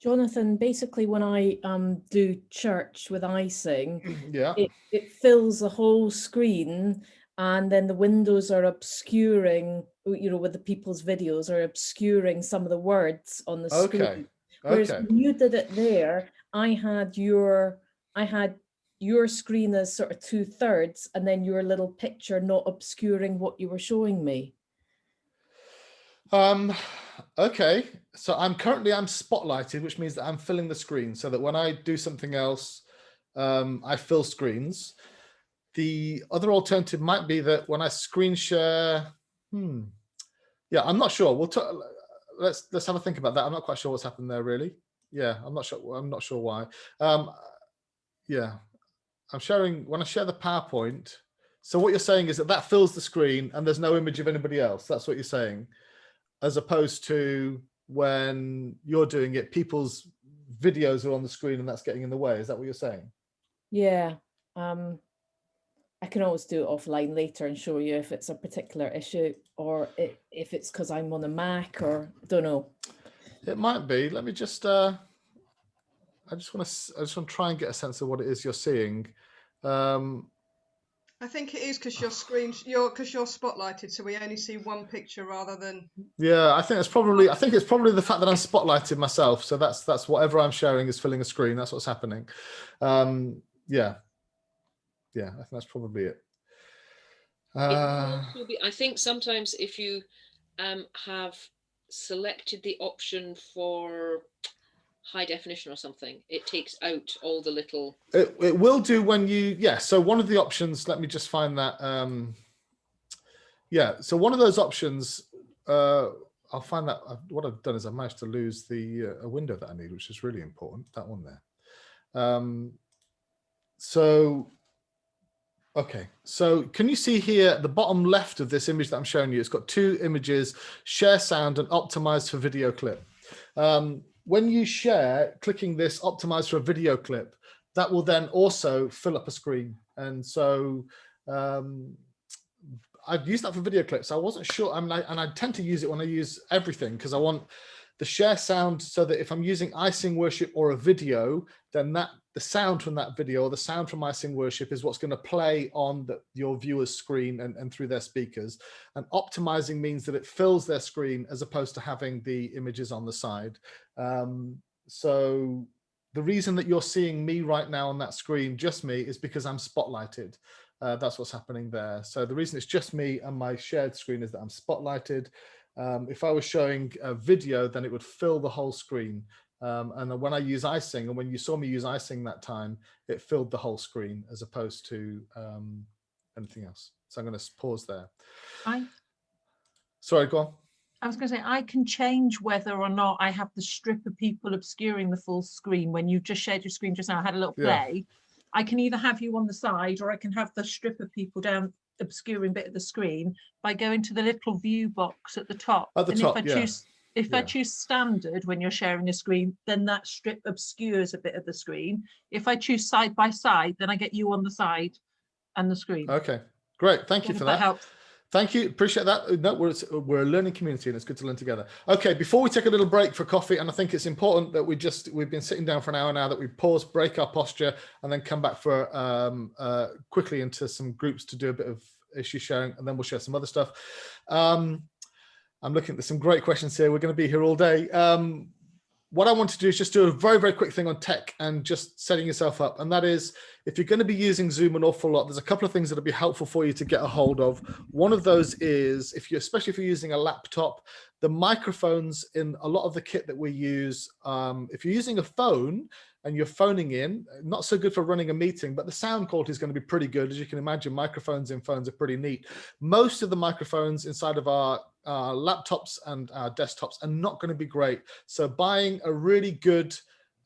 Jonathan, basically when I do church with icing, Yeah, it fills the whole screen, and then the windows are obscuring, you know, with the people's videos are obscuring some of the words on the screen. Whereas when you did it there, I had your screen as sort of 2/3 and then your little picture not obscuring what you were showing me. Okay, so I'm spotlighted, which means that I'm filling the screen, so that when I do something else, I fill screens. The other alternative might be that when I screen share, yeah, I'm not sure. Let's have a think about that. I'm not quite sure what's happened there, really. Yeah, I'm not sure why. Yeah, I'm sharing, when I share the PowerPoint. So what you're saying is that fills the screen and there's no image of anybody else. That's what you're saying. As opposed to when you're doing it, people's videos are on the screen and that's getting in the way. Is that what you're saying? Yeah. I can always do it offline later and show you if it's a particular issue or if it's because I'm on a Mac or don't know. It might be. Let me just, I just want to try and get a sense of what it is you're seeing. I think it is because you're spotlighted, so we only see one picture rather than. Yeah, I think it's probably the fact that I'm spotlighted myself. So that's whatever I'm sharing is filling a screen. That's what's happening. Yeah, I think that's probably it. I think sometimes if you have selected the option for high definition or something, it takes out all the little. It will do when you, yeah. So one of the options, let me just find that. Yeah, so one of those options, I'll find that. What I've done is I've managed to lose the a window that I need, which is really important. That one there. So, okay. So can you see here at the bottom left of this image that I'm showing you? It's got two images: share sound and optimize for video clip. When you share, clicking this optimize for a video clip, that will then also fill up a screen. And so I've used that for video clips. I wasn't sure, and I tend to use it when I use everything because I want the share sound so that if I'm using icing worship or a video, then the sound from that video or the sound from icing worship is what's going to play on your viewer's screen and through their speakers. And optimizing means that it fills their screen as opposed to having the images on the side. So the reason that you're seeing me right now on that screen, just me, is because I'm spotlighted. That's what's happening there. So the reason it's just me and my shared screen is that I'm spotlighted. If I was showing a video, then it would fill the whole screen. And then when I use icing, and when you saw me use icing that time, it filled the whole screen as opposed to anything else. So I'm going to pause there. Sorry, go on. I was going to say, I can change whether or not I have the strip of people obscuring the full screen. When you just shared your screen just now, I had a little play. Yeah. I can either have you on the side or I can have the strip of people down obscuring bit of the screen by going to the little view box at the top. At the top, if I choose standard when you're sharing a screen, then that strip obscures a bit of the screen. If I choose side by side, then I get you on the side and the screen. Okay, great. Thank you for that. That helps. Thank you. Appreciate that. No, we're a learning community and it's good to learn together. Okay, before we take a little break for coffee, and I think it's important that we've been sitting down for an hour now, that we pause, break our posture, and then come back for quickly into some groups to do a bit of issue sharing, and then we'll share some other stuff. I'm looking at some great questions here. We're going to be here all day. What I want to do is just do a very, very quick thing on tech and just setting yourself up. And that is, if you're going to be using Zoom an awful lot, there's a couple of things that will be helpful for you to get a hold of. One of those is, especially if you're using a laptop, the microphones in a lot of the kit that we use, if you're using a phone and you're phoning in, not so good for running a meeting, but the sound quality is going to be pretty good. As you can imagine, microphones in phones are pretty neat. Most of the microphones inside of our laptops and our desktops are not going to be great. So buying a really good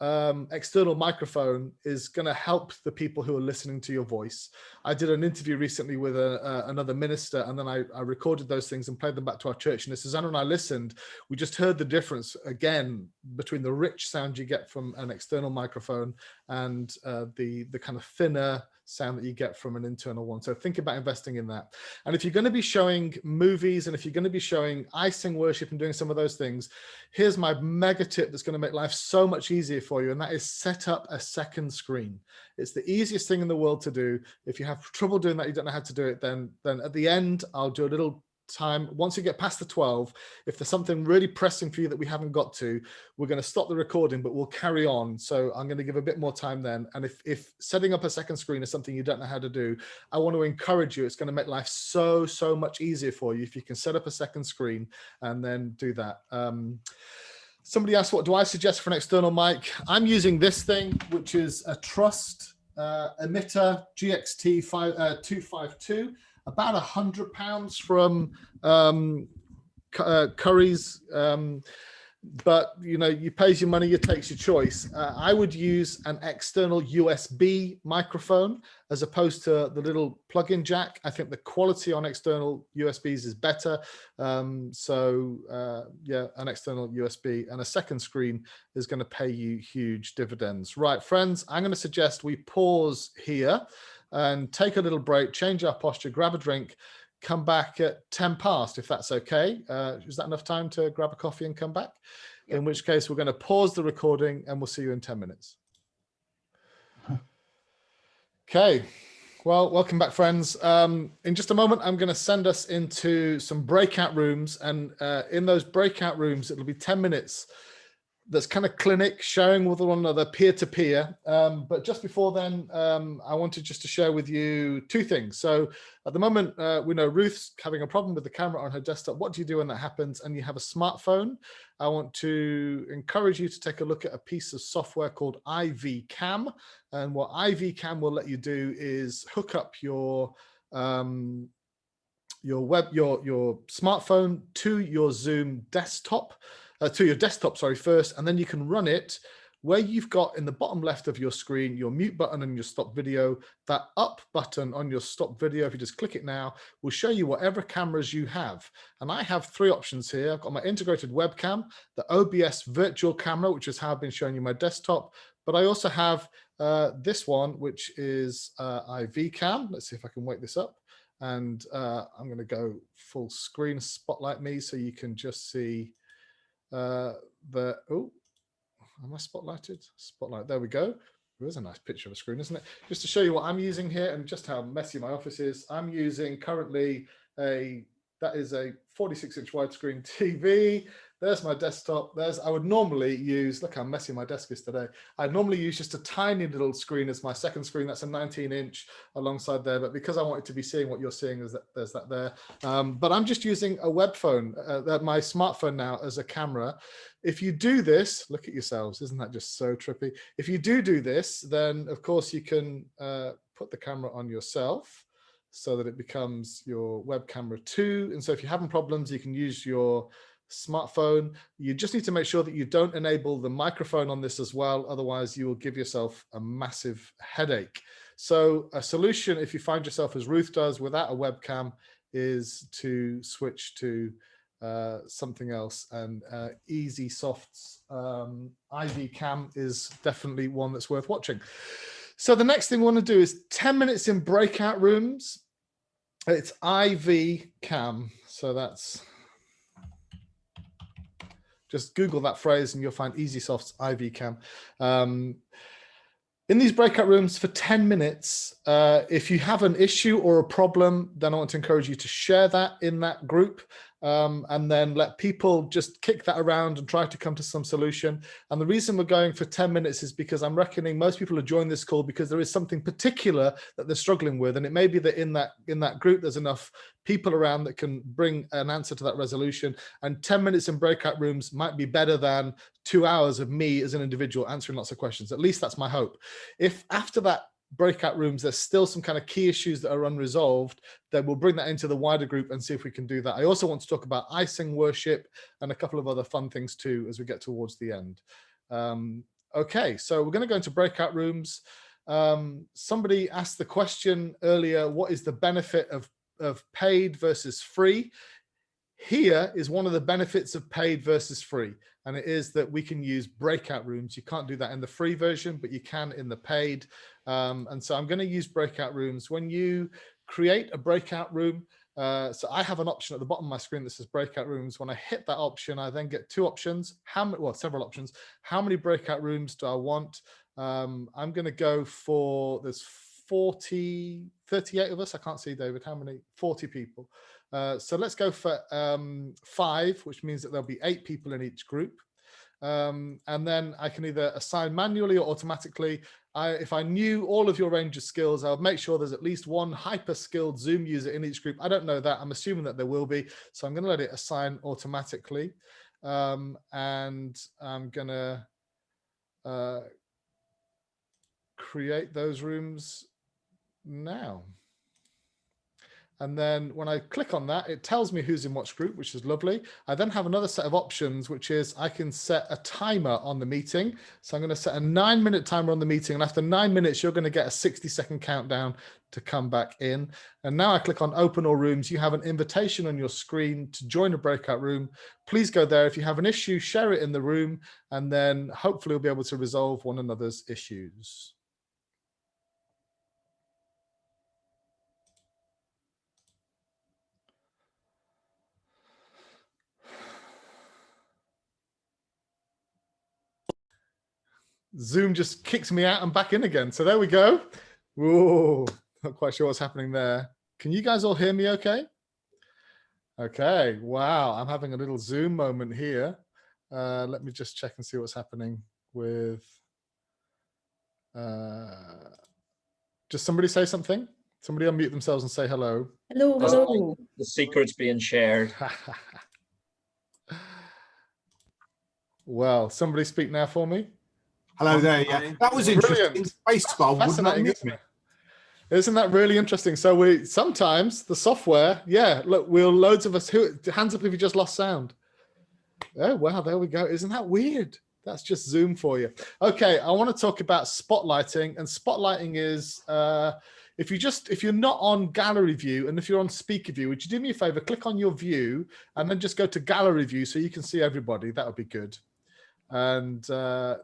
external microphone is going to help the people who are listening to your voice. I did an interview recently with another minister, and then I recorded those things and played them back to our church. And as Susanna and I listened, we just heard the difference again between the rich sound you get from an external microphone and the kind of thinner sound that you get from an internal one. So think about investing in that. And if you're going to be showing movies, and if you're going to be showing icing worship and doing some of those things, here's my mega tip that's going to make life so much easier for you, and that is set up a second screen. It's the easiest thing in the world to do. If you have trouble doing that, you don't know how to do it, then at the end I'll do a little time. Once you get past the 12, if there's something really pressing for you that we haven't got to, we're going to stop the recording, but we'll carry on. So I'm going to give a bit more time then. And if setting up a second screen is something you don't know how to do, I want to encourage you. It's going to make life so much easier for you if you can set up a second screen and then do that. Somebody asked, what do I suggest for an external mic? I'm using this thing, which is a Trust emitter GXT 252. About £100 from Curry's, but you pays your money, you takes your choice. I would use an external USB microphone as opposed to the little plug-in jack. I think the quality on external USBs is better. Yeah, an external USB and a second screen is going to pay you huge dividends. Right, friends, I'm going to suggest we pause here and take a little break, change our posture, grab a drink, come back at 10 past, if that's okay. Is that enough time to grab a coffee and come back? Yep. In which case, we're going to pause the recording and we'll see you in 10 minutes. Okay. Well, welcome back, friends. In just a moment, I'm going to send us into some breakout rooms. And in those breakout rooms, it'll be 10 minutes. That's kind of clinic, sharing with one another, peer-to-peer. But just before then, I wanted just to share with you two things. So at the moment, we know Ruth's having a problem with the camera on her desktop. What do you do when that happens? And you have a smartphone. I want to encourage you to take a look at a piece of software called IV Cam. And what IV Cam will let you do is hook up your smartphone to your Zoom desktop. To your desktop, sorry, first, and then you can run it where you've got in the bottom left of your screen, your mute button and your stop video. That up button on your stop video, if you just click it now, will show you whatever cameras you have. And I have three options here. I've got my integrated webcam, the Obs Virtual Camera, which is how I've been showing you my desktop. But I also have this one, which is IV Cam. Let's see if I can wake this up. And I'm going to go full screen, spotlight me, so you can just see am I spotlighted? Spotlight, there we go. There's a nice picture of a screen, isn't it? Just to show you what I'm using here and just how messy my office is. I'm using currently that is a 46-inch widescreen TV. There's my desktop. I would normally use, look how messy my desk is today. I'd normally use just a tiny little screen as my second screen. That's a 19-inch alongside there. But because I wanted to be seeing what you're seeing, there's that there. But I'm just using a web phone, my smartphone now, as a camera. If you do this, look at yourselves. Isn't that just so trippy? If you do this, then of course you can put the camera on yourself so that it becomes your web camera too. And so if you're having problems, you can use your smartphone. You just need to make sure that you don't enable the microphone on this as well. Otherwise, you will give yourself a massive headache. So a solution, if you find yourself as Ruth does without a webcam, is to switch to something else. And EasySoft's IV Cam is definitely one that's worth watching. So the next thing we want to do is 10 minutes in breakout rooms. It's IV Cam. So that's, just Google that phrase and you'll find EasySoft's IV Cam. In these breakout rooms for 10 minutes, if you have an issue or a problem, then I want to encourage you to share that in that group. And then let people just kick that around and try to come to some solution. And the reason we're going for 10 minutes is because I'm reckoning most people are joining this call because there is something particular that they're struggling with. And it may be that in that group, there's enough people around that can bring an answer to that resolution. And 10 minutes in breakout rooms might be better than 2 hours of me as an individual answering lots of questions. At least that's my hope. If after that breakout rooms there's still some kind of key issues that are unresolved, then we'll bring that into the wider group and see if we can do that. I also want to talk about icing worship and a couple of other fun things too as we get towards the end. Okay, so we're going to go into breakout rooms. Somebody asked the question earlier, what is the benefit of paid versus free? Here is one of the benefits of paid versus free, and it is that we can use breakout rooms. You can't do that in the free version, but you can in the paid. And so I'm going to use breakout rooms. When you create a breakout room, so I have an option at the bottom of my screen that says breakout rooms. When I hit that option, I then get two options. Several options. How many breakout rooms do I want? I'm going to go for, there's 38 of us. I can't see, David, how many? 40 people. So let's go for 5, which means that there'll be 8 people in each group. And then I can either assign manually or automatically. If I knew all of your range of skills, I would make sure there's at least one hyper-skilled Zoom user in each group. I don't know that. I'm assuming that there will be. So I'm going to let it assign automatically. And I'm going to create those rooms now. And then when I click on that, it tells me who's in which group, which is lovely. I then have another set of options, which is I can set a timer on the meeting. So I'm going to set a 9-minute timer on the meeting. And after 9 minutes, you're going to get a 60-second countdown to come back in. And now I click on open all rooms. You have an invitation on your screen to join a breakout room. Please go there. If you have an issue, share it in the room, and then hopefully we'll be able to resolve one another's issues. Zoom just kicks me out and back in again. So there we go. Whoa, not quite sure what's happening there. Can you guys all hear me okay? Okay, wow, I'm having a little Zoom moment here. Let me just check and see what's happening with, just somebody say something. Somebody unmute themselves and say hello. Hello, hello. The secret's being shared. Well, somebody speak now for me. Hello there. Yeah, that was interesting. Spacebar would not mute me. Isn't that really interesting? So we sometimes the software, yeah, look, we'll loads of us, hands up if you just lost sound. Oh, wow, there we go. Isn't that weird? That's just Zoom for you. Okay, I want to talk about spotlighting, and spotlighting is if you're not on gallery view and if you're on speaker view, would you do me a favor, click on your view and then just go to gallery view so you can see everybody. That would be good. And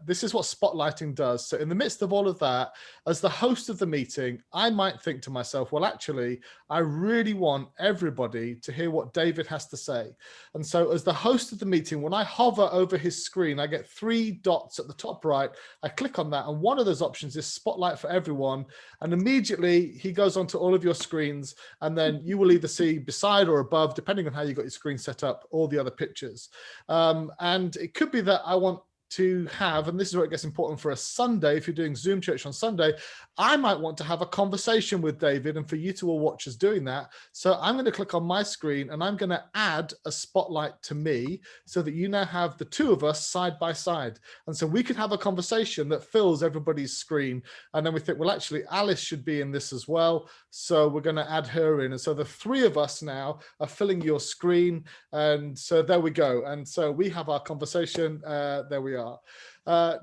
this is what spotlighting does. So in the midst of all of that, as the host of the meeting, I might think to myself, well, actually, I really want everybody to hear what David has to say. And so as the host of the meeting, when I hover over his screen, I get 3 dots at the top right. I click on that, and one of those options is spotlight for everyone. And immediately he goes onto all of your screens, and then you will either see beside or above, depending on how you got your screen set up, all the other pictures. And it could be that I want to have, and this is where it gets important for a Sunday, if you're doing Zoom Church on Sunday, I might want to have a conversation with David, and for you to all watch us doing that. So I'm going to click on my screen and I'm going to add a spotlight to me so that you now have the 2 of us side by side. And so we could have a conversation that fills everybody's screen. And then we think, well, actually, Alice should be in this as well. So we're going to add her in. And so the 3 of us now are filling your screen. And so there we go. And so we have our conversation. There we are.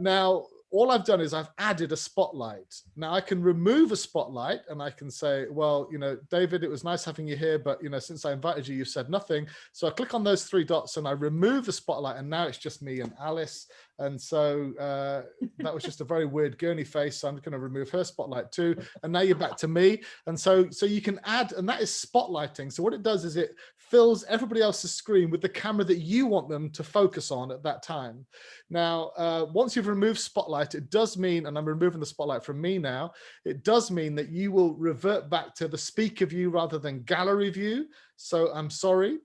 Now, all I've done is I've added a spotlight. Now I can remove a spotlight and I can say, well, you know, David, it was nice having you here, but, you know, since I invited you, you said nothing. So I click on those 3 dots and I remove the spotlight, and now it's just me and Alice. And so that was just a very weird gurney face. So I'm going to remove her spotlight too. And now you're back to me. And so you can add, and that is spotlighting. So what it does is it fills everybody else's screen with the camera that you want them to focus on at that time. Now, once you've removed spotlight, it does mean, and I'm removing the spotlight from me now, it does mean that you will revert back to the speaker view rather than gallery view. So I'm sorry.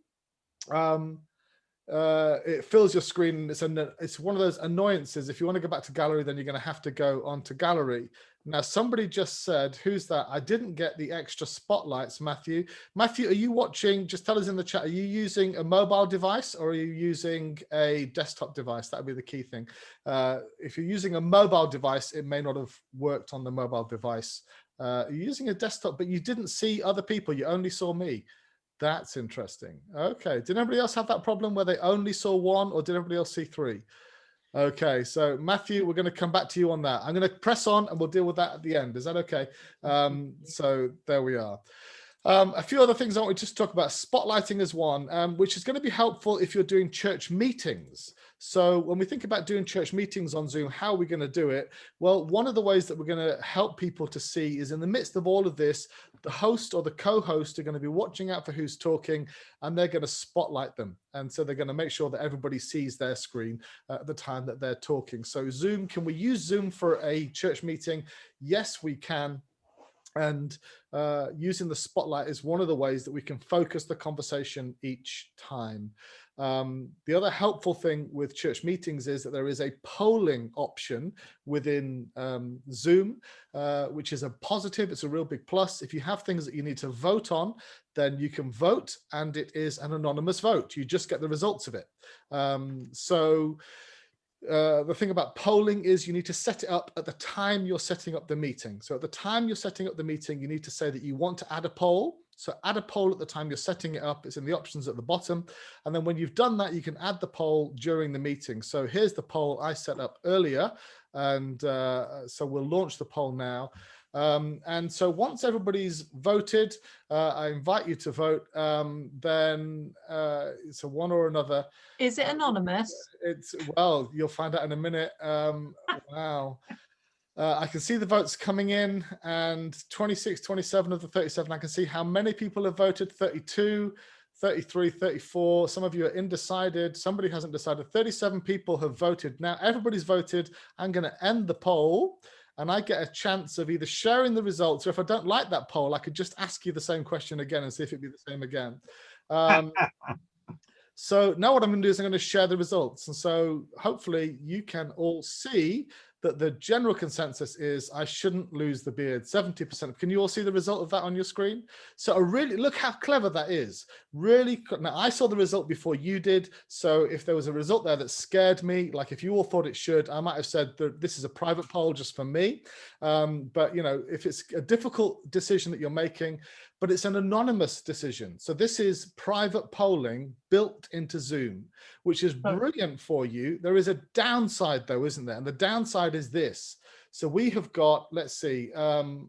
It fills your screen. It's one of those annoyances. If you want to go back to gallery, then you're going to have to go onto gallery. Now, somebody just said, who's that? I didn't get the extra spotlights, Matthew. Matthew, are you watching? Just tell us in the chat, are you using a mobile device or are you using a desktop device? That would be the key thing. If you're using a mobile device, it may not have worked on the mobile device. You're using a desktop, but you didn't see other people. You only saw me. That's interesting. Okay. Did anybody else have that problem where they only saw one, or did everybody else see 3? Okay, so Matthew, we're going to come back to you on that. I'm going to press on and we'll deal with that at the end. Is that okay? So there we are. A few other things I want to just talk about. Spotlighting is one, which is going to be helpful if you're doing church meetings. So when we think about doing church meetings on Zoom, how are we going to do it? Well, one of the ways that we're going to help people to see is in the midst of all of this, the host or the co-host are going to be watching out for who's talking, and they're going to spotlight them. And so they're going to make sure that everybody sees their screen at the time that they're talking. So Zoom, can we use Zoom for a church meeting? Yes, we can. And using the spotlight is one of the ways that we can focus the conversation each time. The other helpful thing with church meetings is that there is a polling option within Zoom, which is a positive. It's a real big plus. If you have things that you need to vote on, then you can vote, and it is an anonymous vote. You just get the results of it. The thing about polling is you need to set it up at the time you're setting up the meeting. So at the time you're setting up the meeting, you need to say that you want to add a poll. So add a poll at the time you're setting it up. It's in the options at the bottom. And then when you've done that, you can add the poll during the meeting. So here's the poll I set up earlier. And so we'll launch the poll now. And so once everybody's voted, I invite you to vote, then it's a one or another. Is it anonymous? Well, you'll find out in a minute. Wow. I can see the votes coming in, and 26, 27 of the 37. I can see how many people have voted, 32, 33, 34. Some of you are undecided. Somebody hasn't decided. 37 people have voted. Now everybody's voted. I'm going to end the poll, and I get a chance of either sharing the results, or if I don't like that poll, I could just ask you the same question again and see if it'd be the same again. So now what I'm going to do is I'm going to share the results. And so hopefully you can all see that the general consensus is I shouldn't lose the beard, 70%. Can you all see the result of that on your screen? So really, look how clever that is. Really, now I saw the result before you did. So if there was a result there that scared me, like if you all thought it should, I might have said that this is a private poll just for me. But you know, if it's a difficult decision that you're making, but it's an anonymous decision. So this is private polling built into Zoom, which is brilliant for you. There is a downside though, isn't there? And the downside is this. So we have got, let's see, I've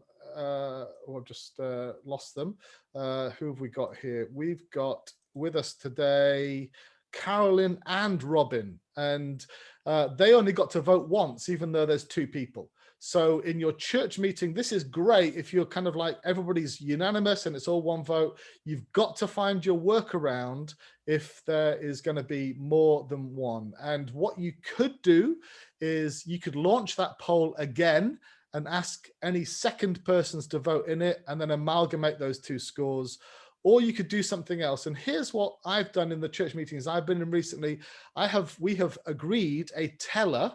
just lost them. Who have we got here? We've got with us today, Carolyn and Robin, and they only got to vote once, even though there's two people. So in your church meeting, this is great if you're kind of like everybody's unanimous and it's all one vote. You've got to find your workaround if there is going to be more than one. And what you could do is you could launch that poll again and ask any second persons to vote in it and then amalgamate those two scores. Or you could do something else. And here's what I've done in the church meetings I've been in recently. We have agreed a teller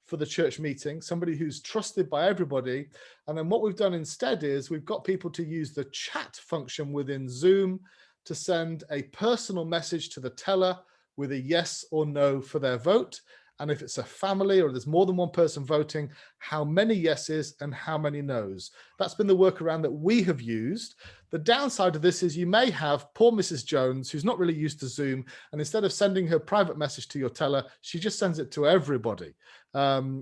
for the church meeting, somebody who's trusted by everybody. And then what we've done instead is we've got people to use the chat function within Zoom to send a personal message to the teller with a yes or no for their vote. And if it's a family or there's more than one person voting, how many yeses and how many nos. That's been the workaround that we have used. The downside of this is you may have poor Mrs. Jones, who's not really used to Zoom, and instead of sending her private message to your teller, she just sends it to everybody. That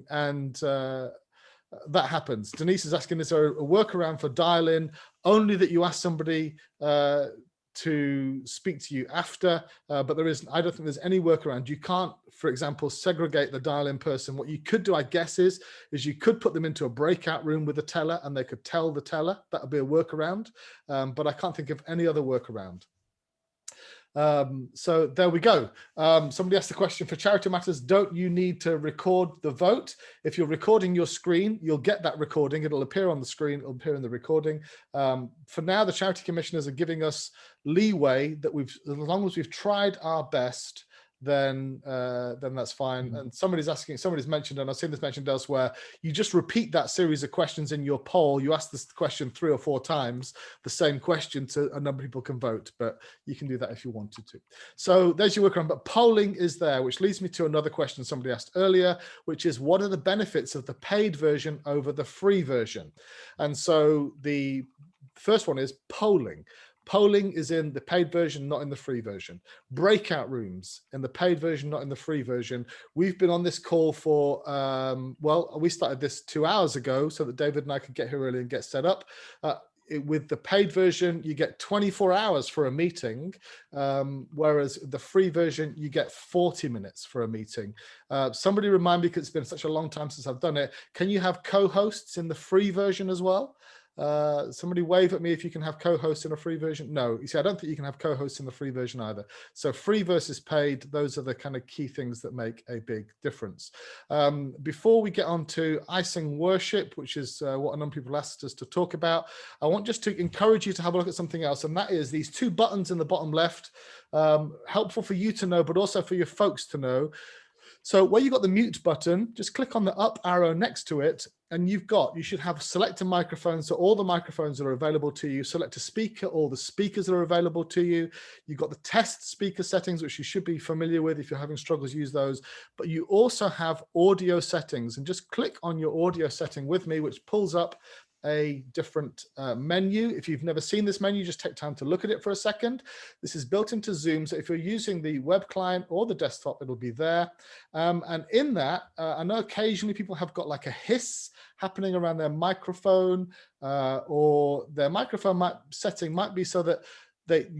happens. Denise is asking, is there a workaround for dial-in? Only that you ask somebody to speak to you after, but there isn't. I don't think there's any workaround. You can't, for example, segregate the dial-in person. What you could do, I guess, is you could put them into a breakout room with a teller and they could tell the teller. That would be a workaround, but I can't think of any other workaround. So there we go. Somebody asked the question, for Charity Matters, don't you need to record the vote? If you're recording your screen, you'll get that recording. It'll appear on the screen, it'll appear in the recording. For now, the Charity Commissioners are giving us leeway that as long as we've tried our best, then that's fine. And somebody's mentioned, and I've seen this mentioned elsewhere, you just repeat that series of questions in your poll. You ask this question 3 or 4 times, the same question, so a number of people can vote, but you can do that if you wanted to. So there's your workaround, but polling is there, which leads me to another question somebody asked earlier, which is what are the benefits of the paid version over the free version? And so the first one is polling. Polling is in the paid version, not in the free version. Breakout rooms in the paid version, not in the free version. We've been on this call for, well, we started this 2 hours ago so that David and I could get here early and get set up. With the paid version, you get 24 hours for a meeting, whereas the free version, you get 40 minutes for a meeting. Somebody remind me, because it's been such a long time since I've done it, can you have co-hosts in the free version as well? Somebody wave at me if you can have co-hosts in a free version. No, you see, I don't think you can have co-hosts in the free version either. So free versus paid, those are the kind of key things that make a big difference. Before we get on to icing worship, which is what a number of people asked us to talk about, I want just to encourage you to have a look at something else, and that is these two buttons in the bottom left, helpful for you to know, but also for your folks to know. So where you've got the mute button, just click on the up arrow next to it, and you should have select a microphone. So all the microphones that are available to you, select a speaker, all the speakers that are available to you. You've got the test speaker settings, which you should be familiar with. If you're having struggles, use those. But you also have audio settings, and just click on your audio setting with me, which pulls up a different menu. If you've never seen this menu, just take time to look at it for a second. This is built into Zoom, so if you're using the web client or the desktop, it'll be there. And in that, I know occasionally people have got like a hiss happening around their microphone, or their microphone setting might be so that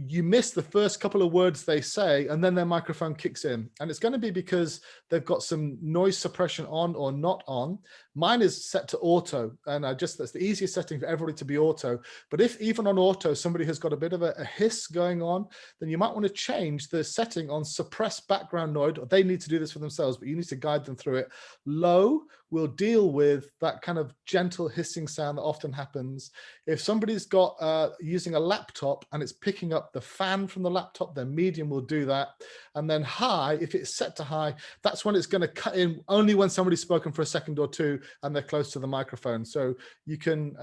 you miss the first couple of words they say, and then their microphone kicks in. And it's going to be because they've got some noise suppression on or not on. Mine is set to auto, and that's the easiest setting for everybody to be auto. But if even on auto, somebody has got a bit of a hiss going on, then you might want to change the setting on suppress background noise. They need to do this for themselves, but you need to guide them through it. Low will deal with that kind of gentle hissing sound that often happens. If somebody's got using a laptop and it's picking up the fan from the laptop, then medium will do that. And then high, if it's set to high, that's when it's going to cut in only when somebody's spoken for a second or two and they're close to the microphone. So you can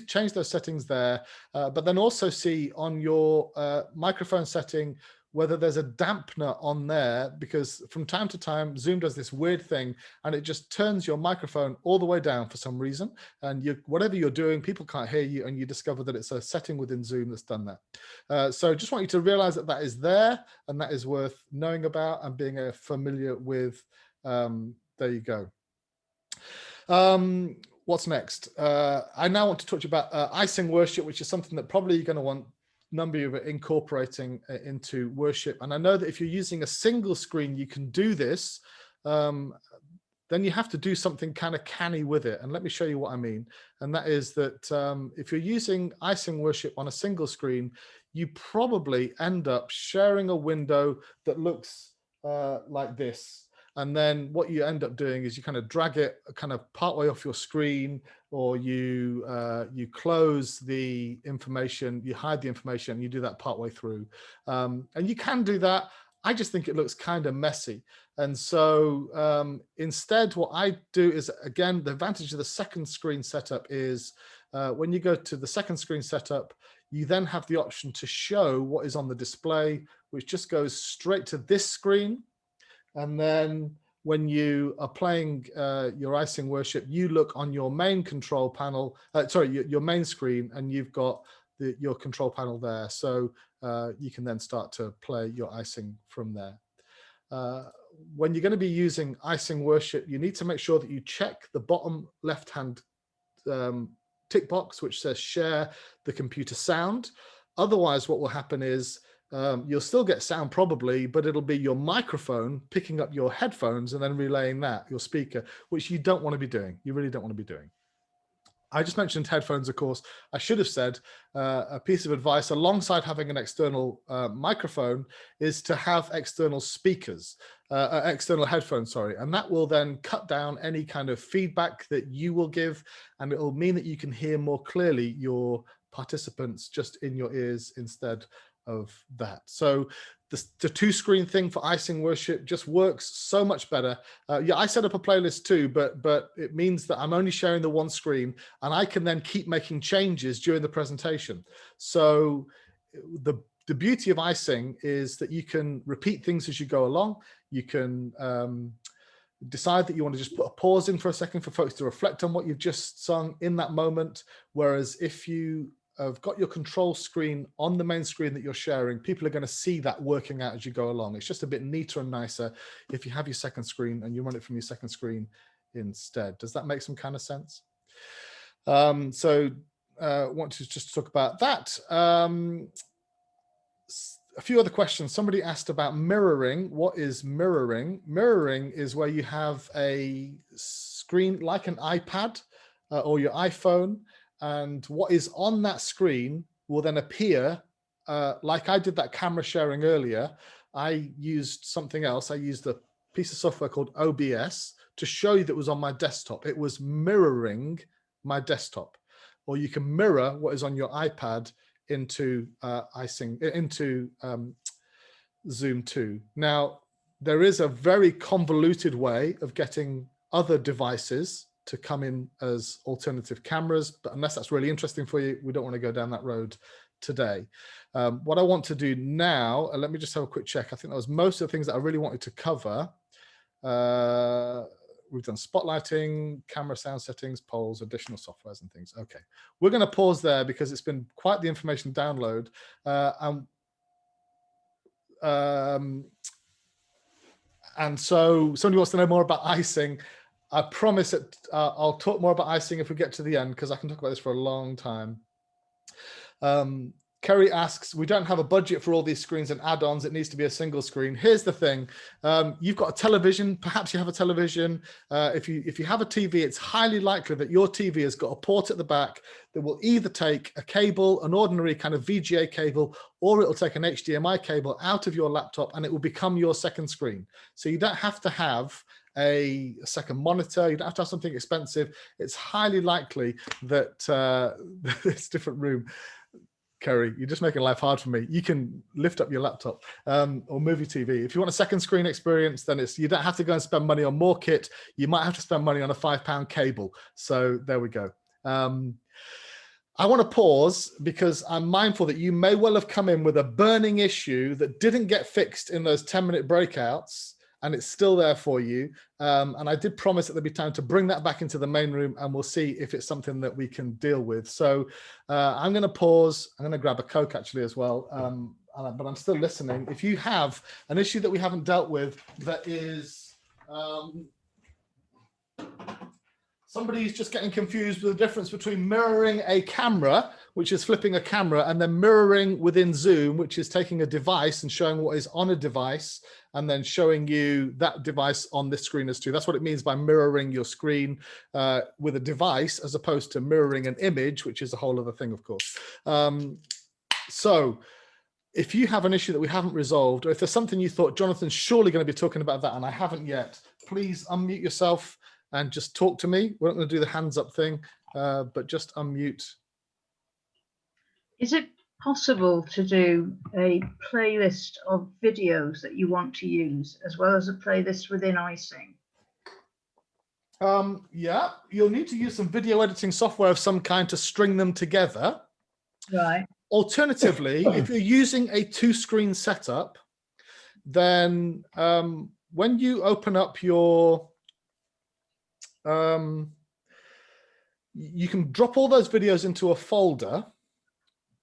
change those settings there, but then also see on your microphone setting whether there's a dampener on there, because from time to time Zoom does this weird thing and it just turns your microphone all the way down for some reason, and whatever you're doing, people can't hear you, and you discover that it's a setting within Zoom that's done that. So just want you to realize that that is there, and that is worth knowing about and being familiar with. There you go. What's next? I now want to talk to you about icing worship, which is something that probably you're going to want number of incorporating into worship. And I know that if you're using a single screen, you can do this. Then you have to do something kind of canny with it. And let me show you what I mean. And that is that if you're using icing worship on a single screen, you probably end up sharing a window that looks like this. And then what you end up doing is you kind of drag it kind of partway off your screen, or you close the information, you hide the information, you do that partway through. And you can do that. I just think it looks kind of messy. And so instead, what I do is, again, the advantage of the second screen setup is when you go to the second screen setup, you then have the option to show what is on the display, which just goes straight to this screen. And then when you are playing your icing worship, you look on your main control panel, your main screen, and you've got your control panel there. So you can then start to play your icing from there. When you're going to be using icing worship, you need to make sure that you check the bottom left-hand tick box, which says share the computer sound. Otherwise, what will happen is you'll still get sound probably, but it'll be your microphone picking up your headphones and then relaying that, your speaker, which you don't want to be doing. You really don't want to be doing. I just mentioned headphones, of course. I should have said a piece of advice alongside having an external microphone is to have external speakers, external headphones, sorry. And that will then cut down any kind of feedback that you will give. And it will mean that you can hear more clearly your participants just in your ears instead of that. So the two screen thing for icing worship just works so much better. Yeah, I set up a playlist too, but it means that I'm only sharing the one screen, and I can then keep making changes during the presentation. So the beauty of icing is that you can repeat things as you go along. You can decide that you want to just put a pause in for a second for folks to reflect on what you've just sung in that moment. Whereas if you have got your control screen on the main screen that you're sharing, people are going to see that working out as you go along. It's just a bit neater and nicer if you have your second screen and you run it from your second screen instead. Does that make some kind of sense? Want to just talk about that. A few other questions. Somebody asked about mirroring. What is mirroring? Mirroring is where you have a screen like an iPad or your iPhone, and what is on that screen will then appear, like I did that camera sharing earlier. I used something else. I used a piece of software called OBS to show you that it was on my desktop. It was mirroring my desktop. Or you can mirror what is on your iPad into Zoom 2. Now, there is a very convoluted way of getting other devices to come in as alternative cameras, but unless that's really interesting for you, we don't want to go down that road today. What I want to do now, let me just have a quick check. I think that was most of the things that I really wanted to cover. We've done spotlighting, camera sound settings, polls, additional softwares and things. Okay, we're going to pause there because it's been quite the information download. And so somebody wants to know more about icing. I promise that I'll talk more about icing if we get to the end, because I can talk about this for a long time. Kerry asks, we don't have a budget for all these screens and add-ons. It needs to be a single screen. Here's the thing. You've got a television. Perhaps you have a television. If you have a TV, it's highly likely that your TV has got a port at the back that will either take a cable, an ordinary kind of VGA cable, or it will take an HDMI cable out of your laptop and it will become your second screen. So you don't have to have a second monitor. You don't have to have something expensive. It's highly likely that this different room. Kerry, you're just making life hard for me. You can lift up your laptop or movie TV. If you want a second screen experience, then you don't have to go and spend money on more kit. You might have to spend money on a £5 cable. So there we go. I want to pause because I'm mindful that you may well have come in with a burning issue that didn't get fixed in those 10-minute breakouts, and it's still there for you. And I did promise that there'd be time to bring that back into the main room, and we'll see if it's something that we can deal with. So I'm going to pause. I'm going to grab a Coke actually as well, but I'm still listening. If you have an issue that we haven't dealt with that is somebody's just getting confused with the difference between mirroring a camera, which is flipping a camera, and then mirroring within Zoom, which is taking a device and showing what is on a device, and then showing you that device on this screen as too. That's what it means by mirroring your screen with a device, as opposed to mirroring an image, which is a whole other thing, of course. So if you have an issue that we haven't resolved, or if there's something you thought Jonathan's surely going to be talking about that and I haven't yet, please unmute yourself and just talk to me. We're not going to do the hands up thing, but just unmute. Is it possible to do a playlist of videos that you want to use, as well as a playlist within icing? Yeah, you'll need to use some video editing software of some kind to string them together. Right. Alternatively, if you're using a two-screen setup, then when you open up your you can drop all those videos into a folder.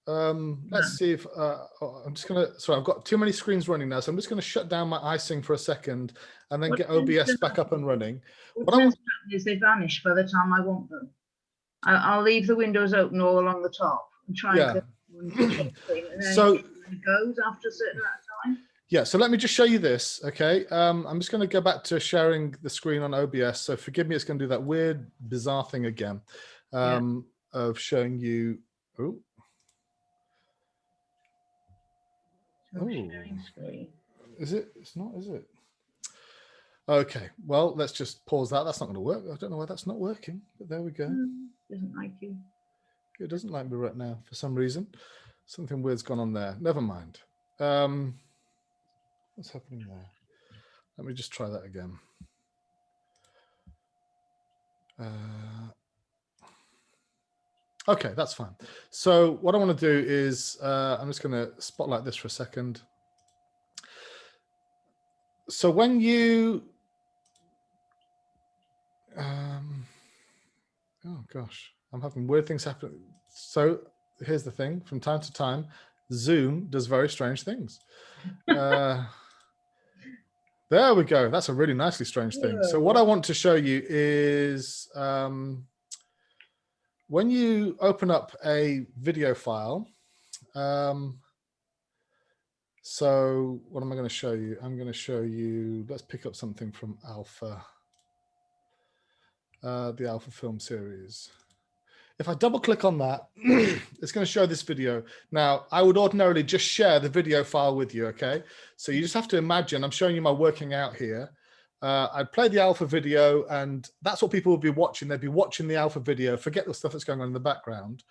Let's see if I'm just gonna, sorry, I've got too many screens running now, so I'm just going to shut down my icing for a second and then get OBS back up and running. What I want is they vanish by the time I want them. I'll leave the windows open all along the top and try and and then so it goes after a certain amount of time. Yeah, so let me just show you this, okay? I'm just going to go back to sharing the screen on OBS. So forgive me, it's going to do that weird, bizarre thing again of showing you. Oh. Is it? It's not, is it? Okay, well, let's just pause that. That's not going to work. I don't know why that's not working, but there we go. Doesn't like you. It doesn't like me right now for some reason. Something weird's gone on there. Never mind. What's happening there? Let me just try that again. Okay, that's fine. So what I want to do is I'm just going to spotlight this for a second. So when you, oh gosh, I'm having weird things happen. So here's the thing, from time to time, Zoom does very strange things. There we go. That's a really nicely strange thing. So what I want to show you is when you open up a video file, so what am I going to show you? I'm going to show you, let's pick up something from Alpha, the Alpha film series. If I double click on that, it's going to show this video. Now, I would ordinarily just share the video file with you, okay? So you just have to imagine, I'm showing you my working out here. I'd play the Alpha video, and that's what people would be watching. They'd be watching the Alpha video, forget the stuff that's going on in the background.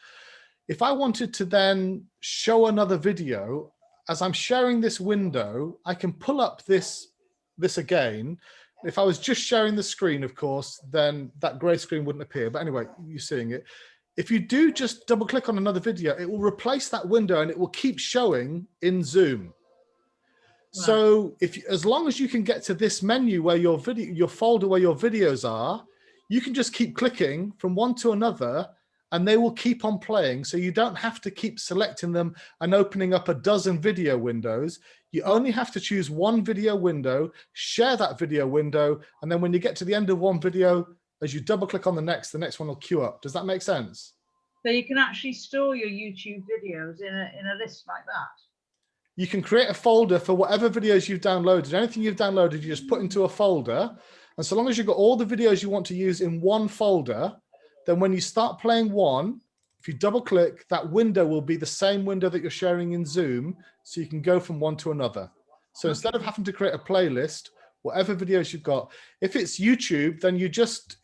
If I wanted to then show another video, as I'm sharing this window, I can pull up this again. If I was just sharing the screen, of course, then that gray screen wouldn't appear. But anyway, you're seeing it. If you do just double click on another video, it will replace that window and it will keep showing in Zoom. Wow. So as long as you can get to this menu where your folder where your videos are, you can just keep clicking from one to another and they will keep on playing. So you don't have to keep selecting them and opening up a dozen video windows. You only have to choose one video window, share that video window, and then when you get to the end of one video, as you double click on the next one will queue up. Does that make sense? So you can actually store your YouTube videos in a list like that? You can create a folder for whatever videos you've downloaded. Anything you've downloaded, you just put into a folder. And so long as you've got all the videos you want to use in one folder, then when you start playing one, if you double click, that window will be the same window that you're sharing in Zoom. So you can go from one to another. So instead of having to create a playlist, whatever videos you've got, if it's YouTube, then you just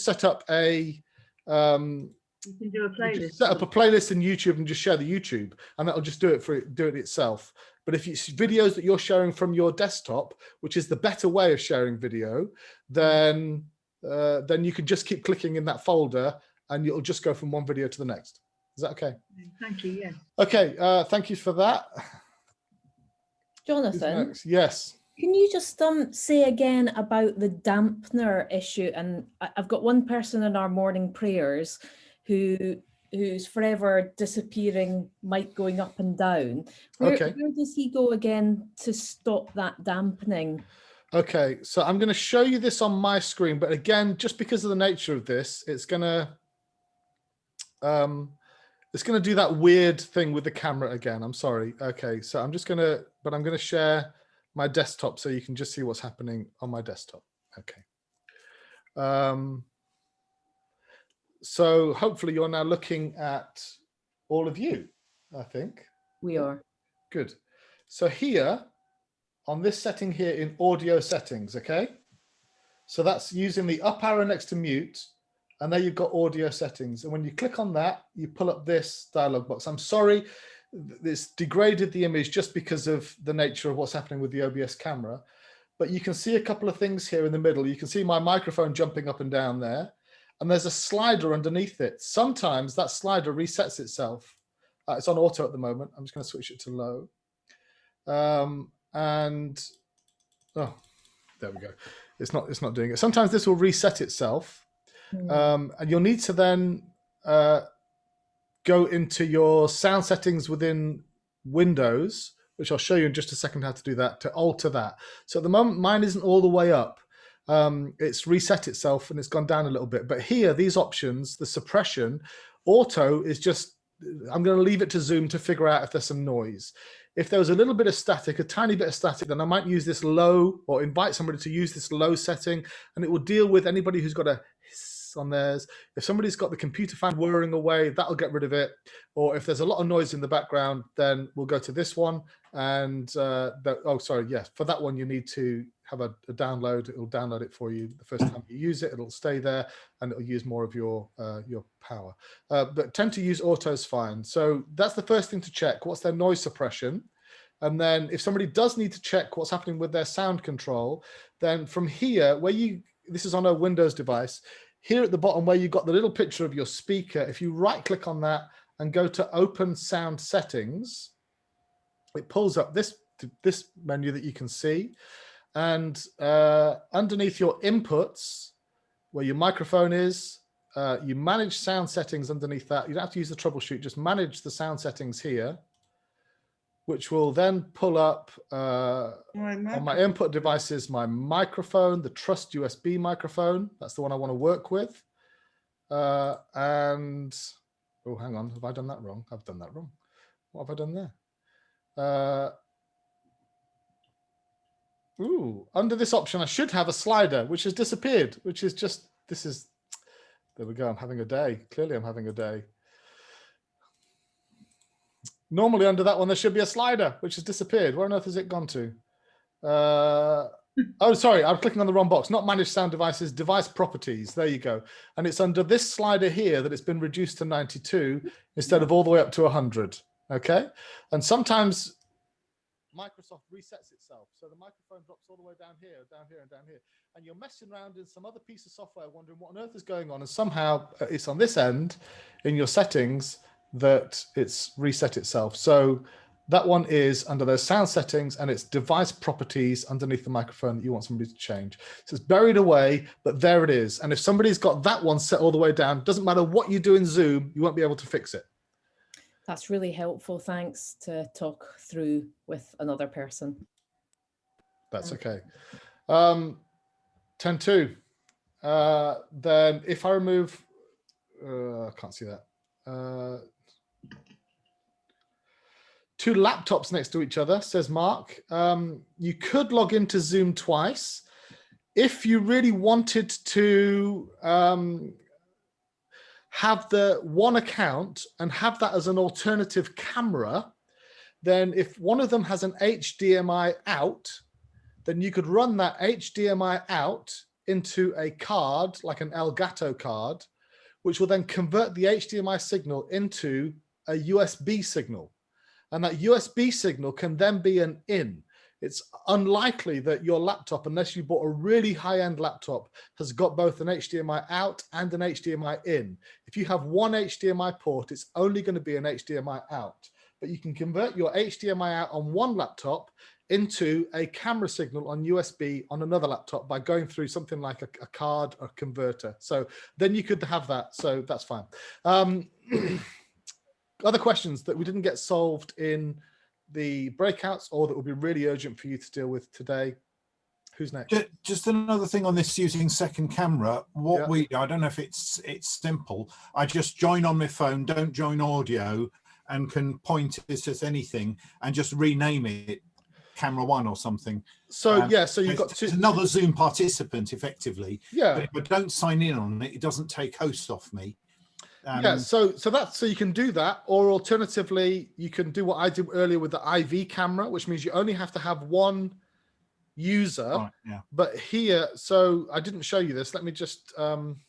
set up a, you can do a playlist. Set up a playlist in YouTube and just share the YouTube, and that'll just do it itself. But if it's videos that you're sharing from your desktop, which is the better way of sharing video, then you can just keep clicking in that folder and it'll just go from one video to the next. Is that okay? Thank you, yeah. Okay, thank you for that. Jonathan? Yes. Can you just say again about the dampener issue? And I've got one person in our morning prayers who's forever disappearing, mic going up and down. Where does he go again to stop that dampening? Okay, so I'm going to show you this on my screen, but again, just because of the nature of this, it's going to do that weird thing with the camera again. I'm sorry. Okay, so I'm going to share my desktop so you can just see what's happening on my desktop. Okay. So hopefully you're now looking at all of you, I think. We are. Good. So here, on this setting here in audio settings, okay? So that's using the up arrow next to mute, and there you've got audio settings. And when you click on that, you pull up this dialog box. I'm sorry, this degraded the image just because of the nature of what's happening with the OBS camera. But you can see a couple of things here in the middle. You can see my microphone jumping up and down there. And there's a slider underneath it. Sometimes that slider resets itself. It's on auto at the moment. I'm just going to switch it to low. Oh, there we go. It's not doing it. Sometimes this will reset itself. And you'll need to then go into your sound settings within Windows, which I'll show you in just a second how to do that, to alter that. So at the moment, mine isn't all the way up. It's reset itself and it's gone down a little bit. But here, these options, the suppression, auto is just, I'm going to leave it to Zoom to figure out if there's some noise. If there was a little bit of static, a tiny bit of static, then I might use this low or invite somebody to use this low setting, and it will deal with anybody who's got a hiss on theirs. If somebody's got the computer fan whirring away, that'll get rid of it. Or if there's a lot of noise in the background, then we'll go to this one. And for that one, you need to have a download. It'll download it for you. The first time you use it, it'll stay there and it'll use more of your power. But tend to use autos fine. So that's the first thing to check. What's their noise suppression? And then if somebody does need to check what's happening with their sound control, then from here, this is on a Windows device, here at the bottom where you've got the little picture of your speaker, if you right click on that and go to open sound settings, it pulls up this menu that you can see. And underneath your inputs, where your microphone is, you manage sound settings underneath that. You don't have to use the troubleshoot, just manage the sound settings here, which will then pull up on my input devices, my microphone, the Trust USB microphone. That's the one I want to work with. And, oh, hang on, have I done that wrong? I've done that wrong. What have I done there? Ooh, under this option, I should have a slider, which has disappeared, which is just, this is, there we go, I'm having a day. Clearly I'm having a day. Normally under that one, there should be a slider, which has disappeared. Where on earth has it gone to? Oh, sorry, I'm clicking on the wrong box. Not manage sound devices, device properties. There you go. And it's under this slider here that it's been reduced to 92 instead of all the way up to 100. Okay. And sometimes Microsoft resets itself. So the microphone drops all the way down here, down here, and down here. And you're messing around in some other piece of software wondering what on earth is going on. And somehow it's on this end in your settings that it's reset itself. So that one is under those sound settings, and it's device properties underneath the microphone that you want somebody to change. So it's buried away, but there it is. And if somebody's got that one set all the way down, doesn't matter what you do in Zoom, you won't be able to fix it. That's really helpful. Thanks to talk through with another person. That's okay. 10.2. Then if I remove, I can't see that. 2 laptops next to each other, says Mark. You could log into Zoom twice. If you really wanted to have the one account and have that as an alternative camera, then if one of them has an HDMI out, then you could run that HDMI out into a card, like an Elgato card, which will then convert the HDMI signal into a USB signal. And that USB signal can then be an in. It's unlikely that your laptop, unless you bought a really high-end laptop, has got both an HDMI out and an HDMI in. If you have one HDMI port, it's only going to be an HDMI out. But you can convert your HDMI out on one laptop into a camera signal on USB on another laptop by going through something like a card or converter. So then you could have that. So that's fine. Other questions that we didn't get solved in the breakouts or that would be really urgent for you to deal with today? Who's next? Just another thing on this using second camera. I don't know if it's simple. I just join on my phone, don't join audio, and can point it at anything and just rename it camera 1 or something. So so you've got another Zoom participant effectively. But if I don't sign in on it, it doesn't take host off me. So you can do that, or alternatively you can do what I did earlier with the IV camera, which means you only have to have one user. Right, but here, so I didn't show you this. Let me just am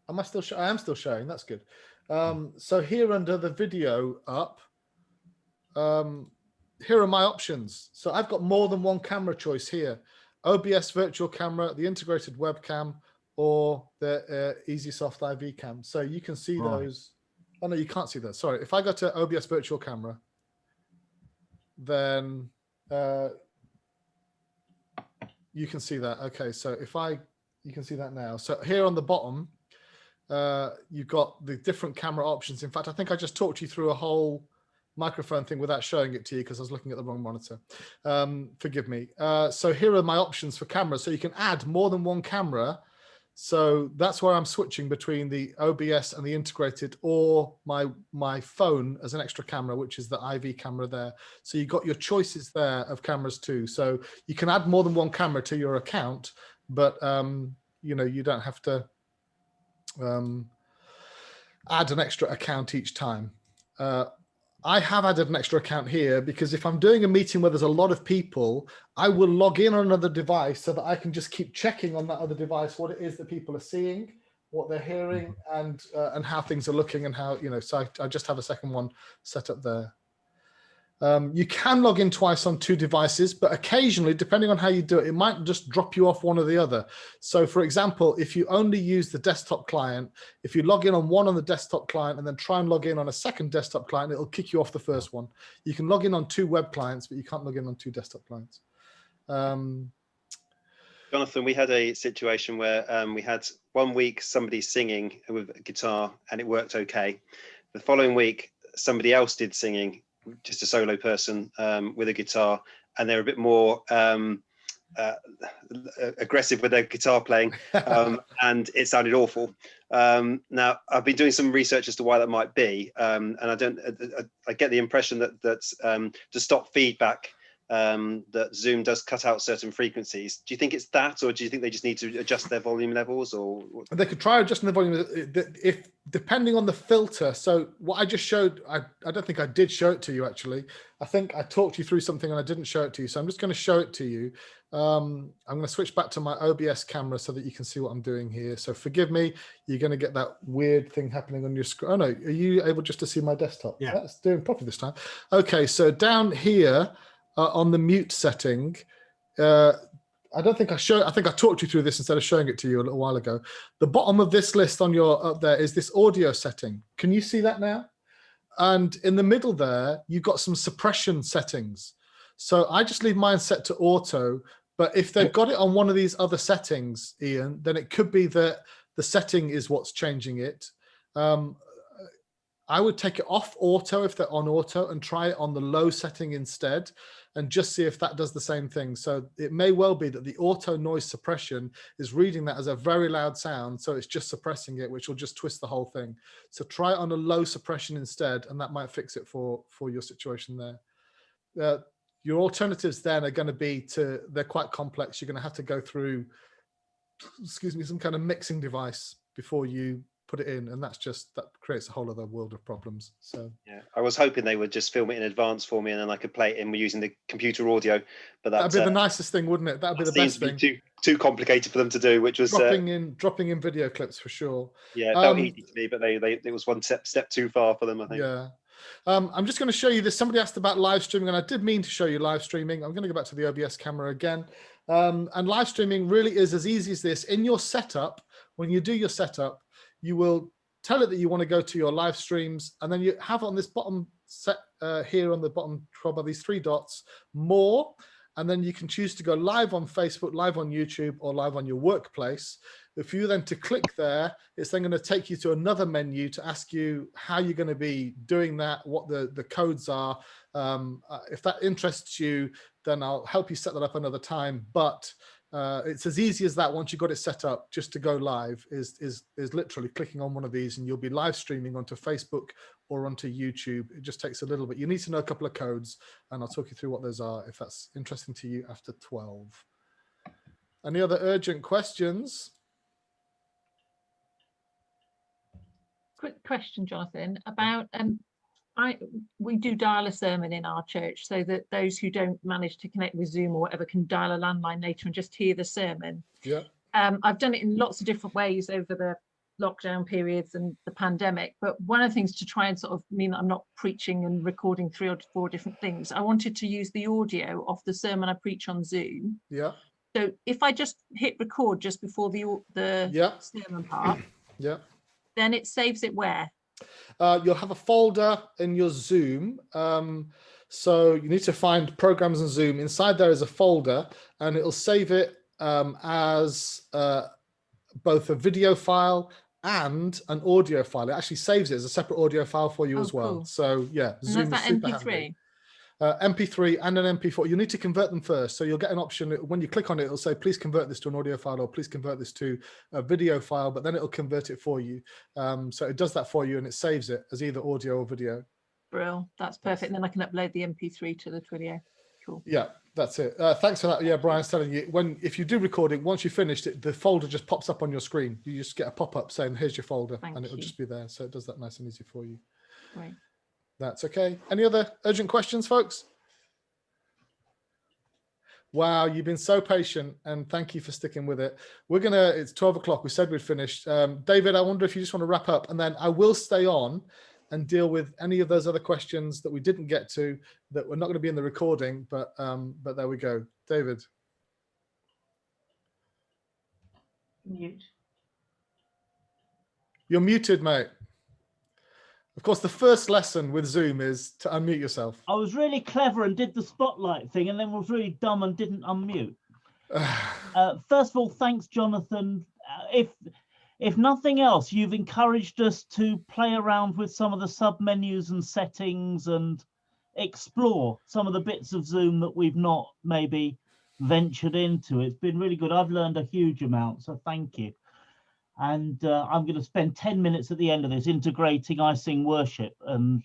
I still I am still showing. That's good. So here under the video up, here are my options. So I've got more than one camera choice here: OBS Virtual Camera, the integrated webcam, or the EasySoft IV cam. So you can see those. Oh no, you can't see those. Sorry. If I go to OBS Virtual Camera, then you can see that. Okay, so you can see that now. So here on the bottom, you've got the different camera options. In fact, I think I just talked you through a whole microphone thing without showing it to you because I was looking at the wrong monitor. Forgive me. So here are my options for cameras. So you can add more than one camera. So that's where I'm switching between the OBS and the integrated, or my phone as an extra camera, which is the IV camera there. So you've got your choices there of cameras too. So you can add more than one camera to your account, but you know, you don't have to add an extra account each time. I have added an extra account here because if I'm doing a meeting where there's a lot of people, I will log in on another device so that I can just keep checking on that other device what it is that people are seeing, what they're hearing, and how things are looking, and how, you know, so I just have a second one set up there. You can log in twice on 2 devices, but occasionally, depending on how you do it, it might just drop you off one or the other. So for example, if you only use the desktop client, if you log in on one on the desktop client and then try and log in on a second desktop client, it'll kick you off the first one. You can log in on 2 web clients, but you can't log in on 2 desktop clients. Jonathan, we had a situation where we had 1 week somebody singing with a guitar and it worked okay. The following week, somebody else did singing, just a solo person with a guitar, and they're a bit more aggressive with their guitar playing, and it sounded awful. Now, I've been doing some research as to why that might be, and I get the impression that to stop feedback, that Zoom does cut out certain frequencies. Do you think it's that, or do you think they just need to adjust their volume levels? Or they could try adjusting the volume if depending on the filter. So what I just showed, I don't think I did show it to you actually. I think I talked you through something and I didn't show it to you. So I'm just going to show it to you. I'm going to switch back to my OBS camera so that you can see what I'm doing here. So forgive me, you're going to get that weird thing happening on your screen. Oh no, are you able just to see my desktop? Yeah, that's doing properly this time. Okay, so down here on the mute setting, I don't think I showed, I think I talked you through this instead of showing it to you a little while ago. The bottom of this list on your up there is this audio setting. Can you see that now? And in the middle there, you've got some suppression settings. So I just leave mine set to auto, but if they've got it on one of these other settings, Ian, then it could be that the setting is what's changing it. I would take it off auto if they're on auto and try it on the low setting instead and just see if that does the same thing. So it may well be that the auto noise suppression is reading that as a very loud sound, so it's just suppressing it, which will just twist the whole thing. So try it on a low suppression instead, and that might fix it for your situation there. Your alternatives then are going to be they're quite complex. You're going to have to go through, excuse me, some kind of mixing device before you put it in, and that creates a whole other world of problems. So yeah, I was hoping they would just film it in advance for me and then I could play it in using the computer audio, but that'd be the nicest thing, wouldn't it? That'd be the best thing. Too complicated for them to do, which was dropping in video clips for sure. Yeah, it felt easy to me, but it was one step too far for them, I think. Yeah. I'm just going to show you this. Somebody asked about live streaming, and I did mean to show you live streaming. I'm going to go back to the OBS camera again. And live streaming really is as easy as this. In your setup, when you do your setup, you will tell it that you want to go to your live streams, and then you have on this bottom set here on the bottom of these three dots, more, and then you can choose to go live on Facebook, live on YouTube, or live on your workplace. If you then to click there, it's then going to take you to another menu to ask you how you're going to be doing that, what the codes are. If that interests you, then I'll help you set that up another time. But it's as easy as that. Once you've got it set up, just to go live is literally clicking on one of these and you'll be live streaming onto Facebook or onto YouTube. It just takes a little bit. You need to know a couple of codes, and I'll talk you through what those are if that's interesting to you after 12. Any other urgent questions? Quick question, Jonathan, about we do dial a sermon in our church so that those who don't manage to connect with Zoom or whatever can dial a landline later and just hear the sermon. Yeah. I've done it in lots of different ways over the lockdown periods and the pandemic, but one of the things to try and sort of mean that I'm not preaching and recording 3 or 4 different things, I wanted to use the audio of the sermon I preach on Zoom. Yeah. So if I just hit record just before the sermon part, yeah, then it saves it where? You'll have a folder in your Zoom. So you need to find programs in Zoom. Inside there is a folder, and it'll save it as both a video file and an audio file. It actually saves it as a separate audio file for you as well. Cool. So yeah, and Zoom is super MP3? Handy. MP3 and an MP4. You need to convert them first. So you'll get an option when you click on it, it'll say, please convert this to an audio file, or please convert this to a video file, but then it'll convert it for you. So it does that for you and it saves it as either audio or video. Brill, that's perfect. And then I can upload the MP3 to the Twilio. Cool. Yeah, that's it. Thanks for that. Yeah, Brian's telling you, if you do recording, once you finished it, the folder just pops up on your screen. You just get a pop-up saying, here's your folder, and it'll just be there. So it does that nice and easy for you. Right. That's okay. Any other urgent questions, folks? Wow, you've been so patient, and thank you for sticking with it. It's 12 o'clock. We said we'd finished. David, I wonder if you just want to wrap up, and then I will stay on and deal with any of those other questions that we didn't get to that were not going to be in the recording, but there we go. David. Mute. You're muted, mate. Of course, the first lesson with Zoom is to unmute yourself. I was really clever and did the spotlight thing, and then was really dumb and didn't unmute. First of all, thanks, Jonathan. If nothing else, you've encouraged us to play around with some of the sub-menus and settings and explore some of the bits of Zoom that we've not maybe ventured into. It's been really good. I've learned a huge amount, so thank you. And I'm going to spend 10 minutes at the end of this integrating I Sing Worship and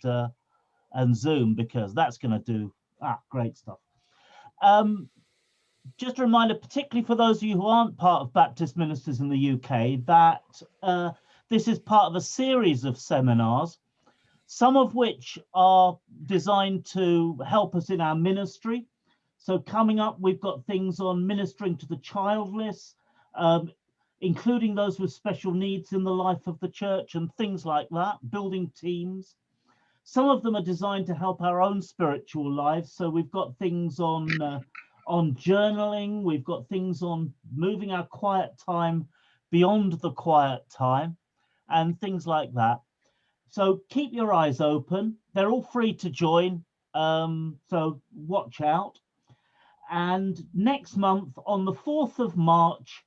Zoom, because that's going to do great stuff. Just a reminder, particularly for those of you who aren't part of Baptist Ministers in the UK, that this is part of a series of seminars, some of which are designed to help us in our ministry. So coming up, we've got things on ministering to the childless, including those with special needs in the life of the church and things like that, building teams. Some of them are designed to help our own spiritual lives. So we've got things on journaling, we've got things on moving our quiet time beyond the quiet time and things like that. So keep your eyes open. They're all free to join, so watch out. And next month, on the 4th of March,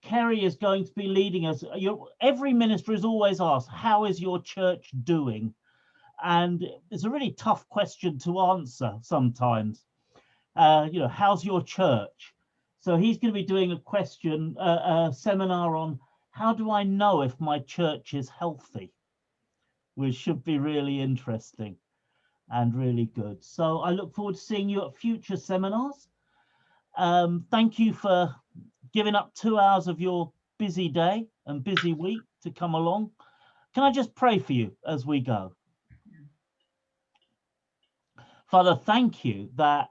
Kerry is going to be leading us. Every minister is always asked, how is your church doing? And it's a really tough question to answer sometimes. How's your church? So he's going to be doing a seminar on how do I know if my church is healthy, which should be really interesting and really good. So I look forward to seeing you at future seminars. Thank you for giving up 2 hours of your busy day and busy week to come along. Can I just pray for you as we go? Father, thank you that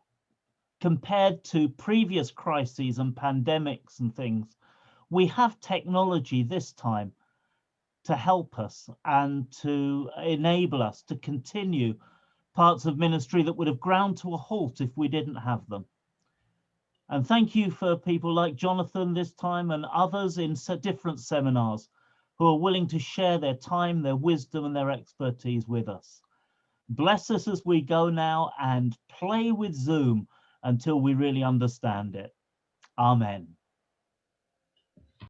compared to previous crises and pandemics and things, we have technology this time to help us and to enable us to continue parts of ministry that would have ground to a halt if we didn't have them. And thank you for people like Jonathan this time and others in different seminars who are willing to share their time, their wisdom and their expertise with us. Bless us as we go now and play with Zoom until we really understand it. Amen.